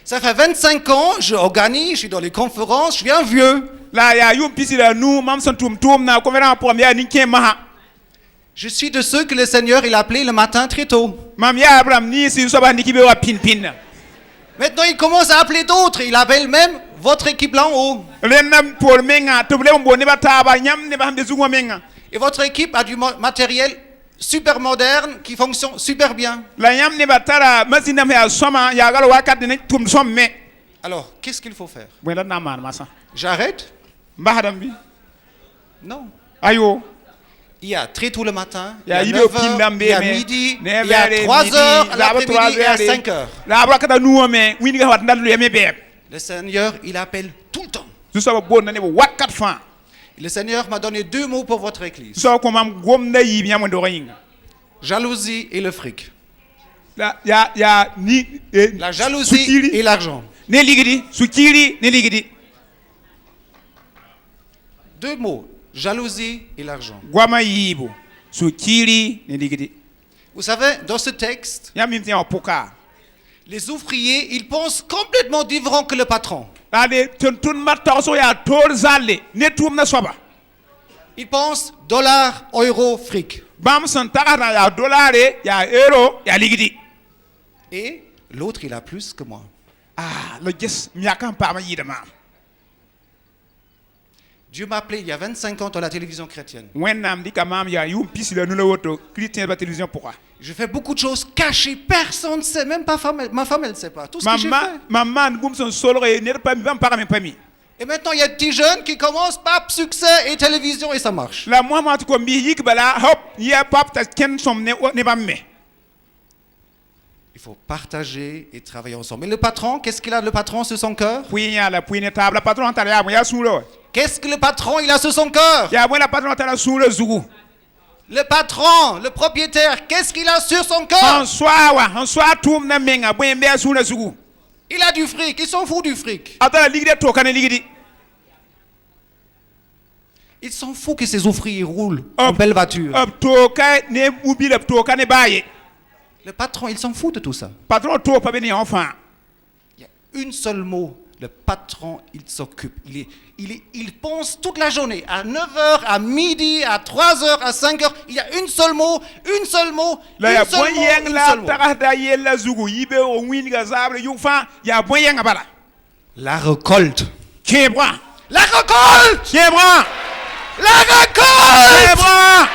Ça fait 25 ans, je organise, je suis dans les conférences, je suis un vieux. La ya yum pisi la nou mam son tum na conférence pour ya ni ken maha. Je suis de ceux que le Seigneur il a appelé le matin très tôt. Mam ya Abraham ni si so ba ndiki be wa pin. Maintenant, il commence à appeler d'autres. Il appelle même votre équipe là en haut. Lenam pour menga to blem bo ne ba taba nyam ne ba hambe zugo menga. Et votre équipe a du matériel super moderne qui fonctionne super bien. La yam ne ba tara masina me soma ya galo wakat ne tum somme. Alors, qu'est-ce qu'il faut faire? Wela na man masa. J'arrête? Mbahadam bi. Non. Ayo. Il y a très tôt le matin, il y Ya a yibe 9h, il y a midi, il y a 3h, à l'après-midi et à 5h. La brakata nuwo me wini ga wat ndalu yeme be. Le Seigneur, il appelle tout le temps. Su so bo na ne bo wakat fa. Le Seigneur m'a donné 2 mots pour votre église. So ko mam gom na yi nyam ndo yinga. Jalousie et le fric. Ya ni La jalousie et l'argent. ne ligidi sukiri ne ligidi. 2 mots, jalousie et l'argent. Gwama yibo sukiri ne ligidi. Vous savez, dans ce texte, Ya mi tien opoka. les ouvriers, ils pensent complètement différent que le patron. Ale tun matta so ya tor zalle ne tum na soba. Ils pensent dollars, euros, fric. Bam san tagana ya dollare ya euro ya ligidi. Et l'autre, il a plus que moi. Ah, le gis miakam pa ma yidama. Dieu m'a appelé il y a 25 ans dans la télévision chrétienne. Wennam di kamam ya yum pisi le nula woto chrétien ba télévision pourquoi? Je fais beaucoup de choses cachées, personne ne sait, même pas ma femme, elle ne sait pas. Tout ce que j'ai fait. Maman gum son solo e ne pas mi bam para mi. Et maintenant, il y a des petits jeunes qui commencent par succès et télévision et ça marche. La moi ma ko mi yik bala hop ya pap ta ken som ne bam me. Il faut partager et travailler ensemble. Mais le patron, qu'est-ce qu'il a le patron sur son cœur? Puis ya la puis ne table patron ta ya ya sulo. Qu'est-ce que le patron, il a sur son cœur? Ya la patron ta la sulo zugu. Le patron, le propriétaire, qu'est-ce qu'il a sur son cœur? En soi tum na menga bo mbe sulo zugu. Il a du fric, il s'en fout du fric. Ata ligide to kan ligidi. Il s'en fout que ses ouvriers roulent en belle voiture. To ka ne ubi le to kan baye. Le patron, il s'en fout de tout ça. Patron to pa beni enfant. Il y a une seule mot. Le patron, il s'occupe. Il pense toute la journée. À 9h, à midi, à 3h, à 5h. Il y a une seule mot, une seule mot, La ya une seule mot, boyeng une la seule mot. tagada yella zugu yibe o win ga zable yu fa ya boyeng bala. La récolte. Kebra. La récolte. Kebra. La récolte. Kebra.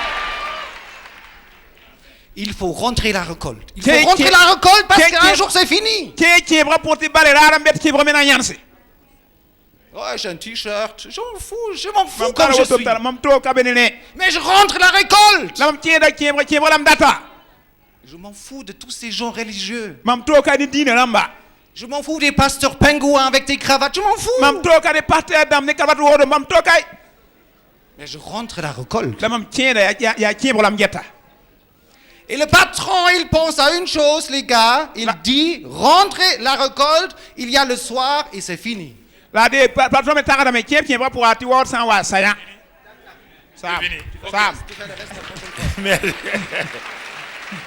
Il faut rentrer la récolte. Il faut rentrer la récolte parce qu'un jour c'est fini. Kebra pour te baler rara mbet kebra mena yanse. Ouais, j'ai un t-shirt. Je m'en fous comme je suis. Mam to ka benene. Mais je rentre la récolte. Lam tienda kebra lam data. Je m'en fous de tous ces gens religieux. Mam to ka ni dina lamba. Je m'en fous des pasteurs pingouins avec des cravates. Je m'en fous. Mam to ka ni pasteur dam ni cravate wodo mam to kay. Mais je rentre la récolte. La mam tienda ya tiembo lam getta. Et le patron, il pense à une chose, les gars. Il dit, rentrez la récolte, il y a le soir et c'est fini. La de patron me taka me tiembo pour ati word sans wa sayan. Sam. Sam. Merci.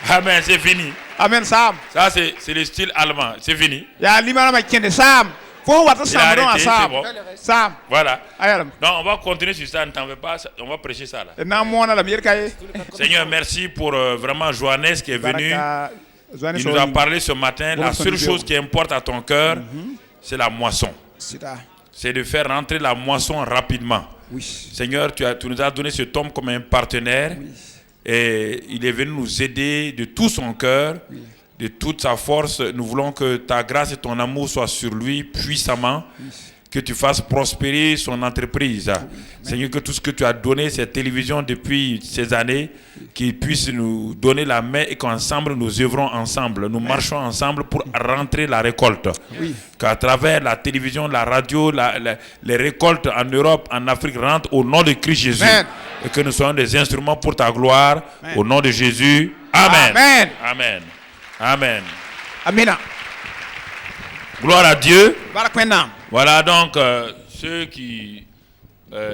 Amen, c'est fini. Amen Sam. Ça, c'est le style allemand. C'est fini. Ya limana ma tiende Sam. Faut watto Sam don Sam. Bon. Sam. Voilà. Ayalam. Donc, on va continuer sur ça. Ne t'en veux pas. On va prêcher ça là. Na mona la mier kay. Seigneur, merci pour vraiment Johannes qui est venu. Il nous a parlé ce matin. La seule chose qui importe à ton cœur, c'est la moisson. C'est de faire rentrer la moisson rapidement. Oui. Seigneur, tu nous as donné cet homme comme un partenaire. Oui. Et il est venu nous aider de tout son cœur, oui, de toute sa force. Nous voulons que ta grâce et ton amour soient sur lui puissamment. Oui. Que tu fasses prospérer son entreprise. Oui. Seigneur, que tout ce que tu as donné, cette télévision depuis ces années, qu'il puisse nous donner la main et qu'ensemble nous œuvrons ensemble. Nous marchons ensemble pour rentrer la récolte. Oui. Qu'à travers la télévision, la radio, les récoltes en Europe, en Afrique rentrent au nom de Christ Jésus. Amen. Et que nous soyons des instruments pour ta gloire. Amen. Au nom de Jésus. Amen. Amen. Amen. Amen. Amen. Gloire à Dieu. Voilà donc ceux qui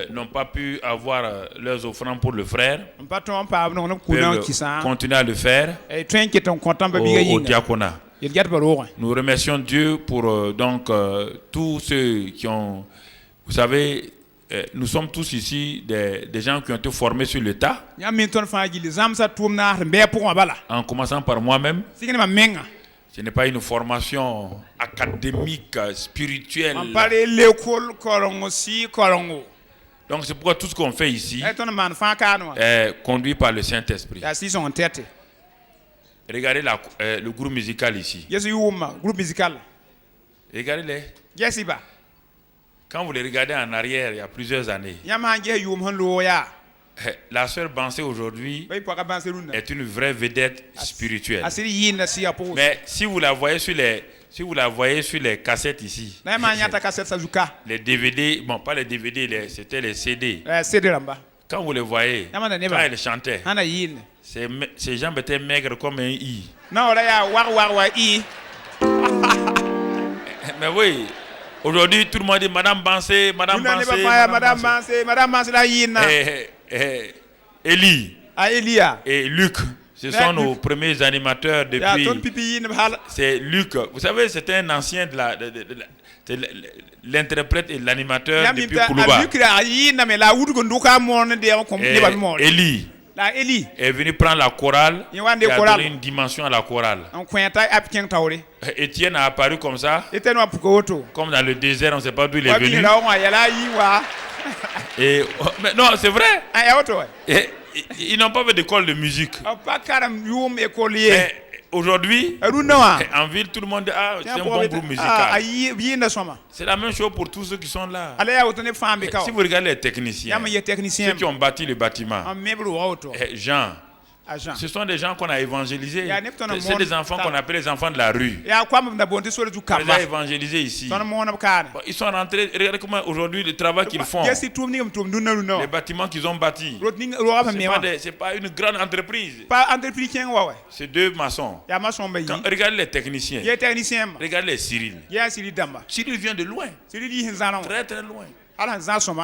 n'ont pas pu avoir leurs offrandes pour le frère peuvent continuer à le faire au diaconat. Nous remercions Dieu pour donc tous ceux qui ont, vous savez, nous sommes tous ici des gens qui ont été formés sur le tas. En commençant par moi-même. Ce n'est pas une formation académique, spirituelle. Donc c'est pourquoi tout ce qu'on fait ici est conduit par le Saint-Esprit. Regardez le groupe musical ici. Regardez-les. Quand vous les regardez en arrière, il y a plusieurs années. La sœur Bansé aujourd'hui est une vraie vedette spirituelle. Mais si vous la voyez sur les cassettes ici, les DVD, bon pas les DVD, c'était les CD. Quand vous les voyez, quand elle chantait, ses jambes étaient maigres comme un i. Mais oui. Aujourd'hui, tout le monde dit Madame Bansé, Madame Bansé, Madame Bansé. Élie et Luc, ce sont nos premiers animateurs depuis. C'est Luc. Vous savez, c'était un ancien de l'interprète et l'animateur depuis Koulouba. Élie est venu prendre la chorale et a donné une dimension à la chorale. Étienne a apparu comme ça, comme dans le désert, on ne sait pas d'où il est venu. Et, mais non, c'est vrai. Et, ils n'ont pas fait d'école de musique. Mais aujourd'hui, en ville, tout le monde dit c'est un bon groupe musical. C'est la même chose pour tous ceux qui sont là. Si vous regardez les techniciens, ceux qui ont bâti le bâtiment, Jean, ce sont des gens qu'on a évangélisés. C'est des enfants qu'on appelle les enfants de la rue. On les a évangélisés ici. Ils sont rentrés. Regardez comment aujourd'hui le travail qu'ils font. Les bâtiments qu'ils ont bâtis. Ce n'est pas une grande entreprise. C'est deux maçons. Regardez les techniciens. Regardez les Cyril. Cyril vient de loin. Très très loin.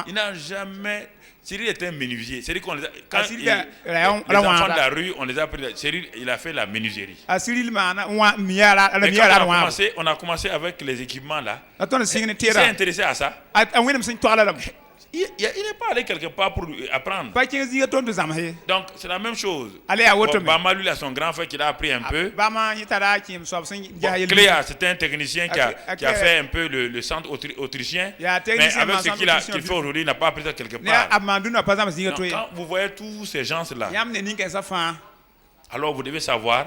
Il n'a jamais. Cyril était un menuisier. C'est-à-dire qu'on les a, quand les enfants de la rue, on les a pris. Cyril, il a fait la menuiserie. On a commencé avec les équipements là. Il s'est intéressé à ça. Il n'est pas allé quelque part pour apprendre. Donc c'est la même chose. Bama lui a son grand frère qui l'a appris un peu. Cléa, c'était un technicien qui a fait un peu le centre autrichien. Mais avec ce qu'il fait aujourd'hui, il n'a pas appris ça quelque part. Donc, quand vous voyez tous ces gens-là, alors vous devez savoir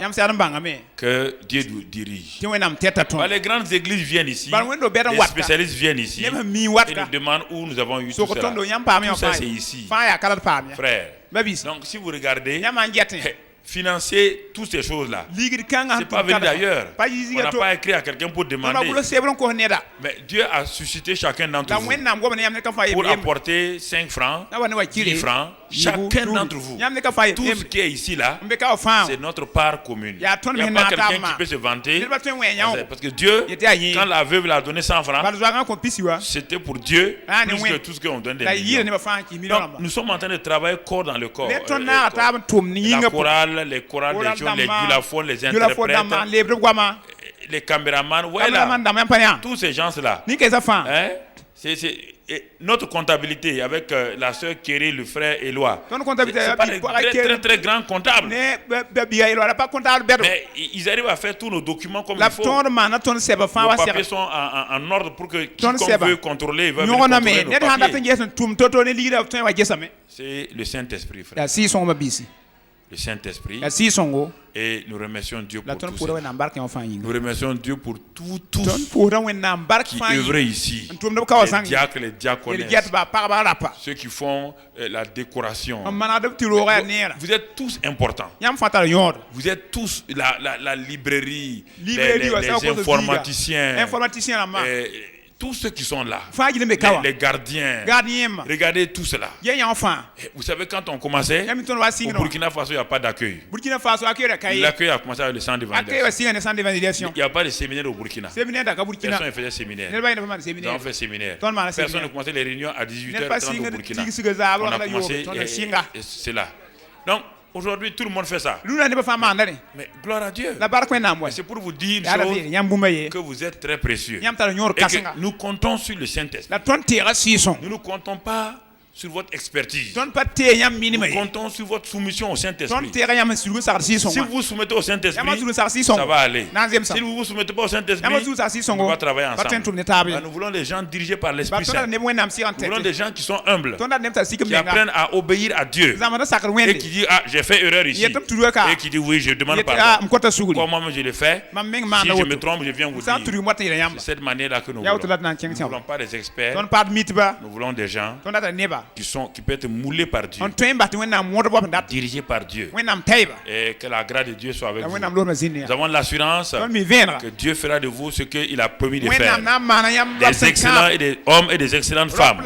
que Dieu nous dirige. Les grandes églises viennent ici, les spécialistes viennent ici et nous demandent où nous avons eu tout cela. Tout ça c'est ici. Frère, donc si vous regardez, financer toutes ces choses-là. C'est pas venu d'ailleurs. On n'a pas écrit à quelqu'un pour demander. Mais Dieu a suscité chacun d'entre vous pour apporter 5 francs, 10 francs, chacun d'entre vous. Tout ce qui est ici là, c'est notre part commune. Il n'y a pas quelqu'un qui peut se vanter. Parce que Dieu, quand la veuve l'a donné 100 francs, c'était pour Dieu plus que tout ce qu'on donne des millions. Donc, nous sommes en train de travailler corps dans le corps. La chorale, les chorales, les gens, les gulafons, les interprètes, les caméramans, voilà, tous ces gens-là. Hein? C'est notre comptabilité avec la sœur Kéry, le frère Éloi. C'est pas des très très grands comptables. Mais ils arrivent à faire tous nos documents comme il faut. Nos papiers sont en ordre pour que quiconque veut contrôler, veut contrôler nos papiers. C'est le Saint-Esprit, frère. Le Saint-Esprit. Et nous remercions Dieu pour tout ça. Nous remercions Dieu pour tous qui œuvrent ici. Les diacres, les diaconesses, ceux qui font la décoration. Vous êtes tous importants. Vous êtes tous la librairie, les informaticiens. Tous ceux qui sont là, les gardiens, regardez tout cela. Vous savez, quand on commençait, au Burkina Faso, il n'y a pas d'accueil. L'accueil a commencé avec le centre d'évangélisation. Il n'y a pas de séminaire au Burkina. Personne ne faisait séminaire. Nous avons fait séminaire. Personne ne commençait les réunions à 18h30 au Burkina. On a commencé, et c'est là. Donc, aujourd'hui, tout le monde fait ça. Mais gloire à Dieu. C'est pour vous dire que vous êtes très précieux. Et que nous comptons sur le Saint-Esprit. Nous ne comptons pas sur votre expertise. Nous comptons sur votre soumission au Saint-Esprit. Si vous vous soumettez au Saint-Esprit, ça va aller. Si vous ne vous soumettez pas au Saint-Esprit, on va travailler ensemble. Nous voulons des gens dirigés par l'Esprit Saint. Nous voulons des gens qui sont humbles, qui apprennent à obéir à Dieu et qui disent « Ah, j'ai fait erreur ici » et qui disent « Oui, je demande pardon. Comme moi-même je l'ai fait, si je me trompe, je viens vous dire. » C'est cette manière-là que nous voulons. Nous ne voulons pas des experts, nous voulons des gens qui peuvent être moulés par Dieu, dirigés par Dieu, et que la grâce de Dieu soit avec vous. Nous avons l'assurance que Dieu fera de vous ce qu'il a promis de faire. Des excellents et des hommes et des excellentes femmes.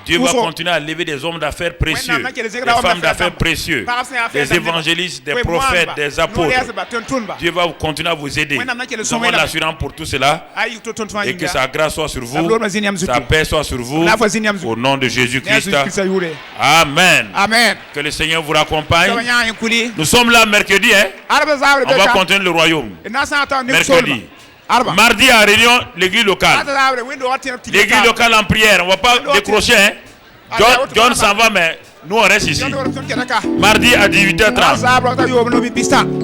Dieu va continuer à lever des hommes d'affaires précieux, des femmes d'affaires précieux, des évangélistes, des prophètes, des apôtres. Dieu va continuer à vous aider. Nous avons l'assurance pour tout cela, et que sa grâce soit sur vous, sa paix soit sur vous, au nom de Jésus-Christ. Amen. Amen. Que le Seigneur vous raccompagne. Nous sommes là mercredi. On va continuer le royaume. Mercredi. Mardi à réunion, l'église locale. L'église locale en prière. On ne va pas décrocher. John s'en va, mais nous on reste ici. Mardi à 18h30.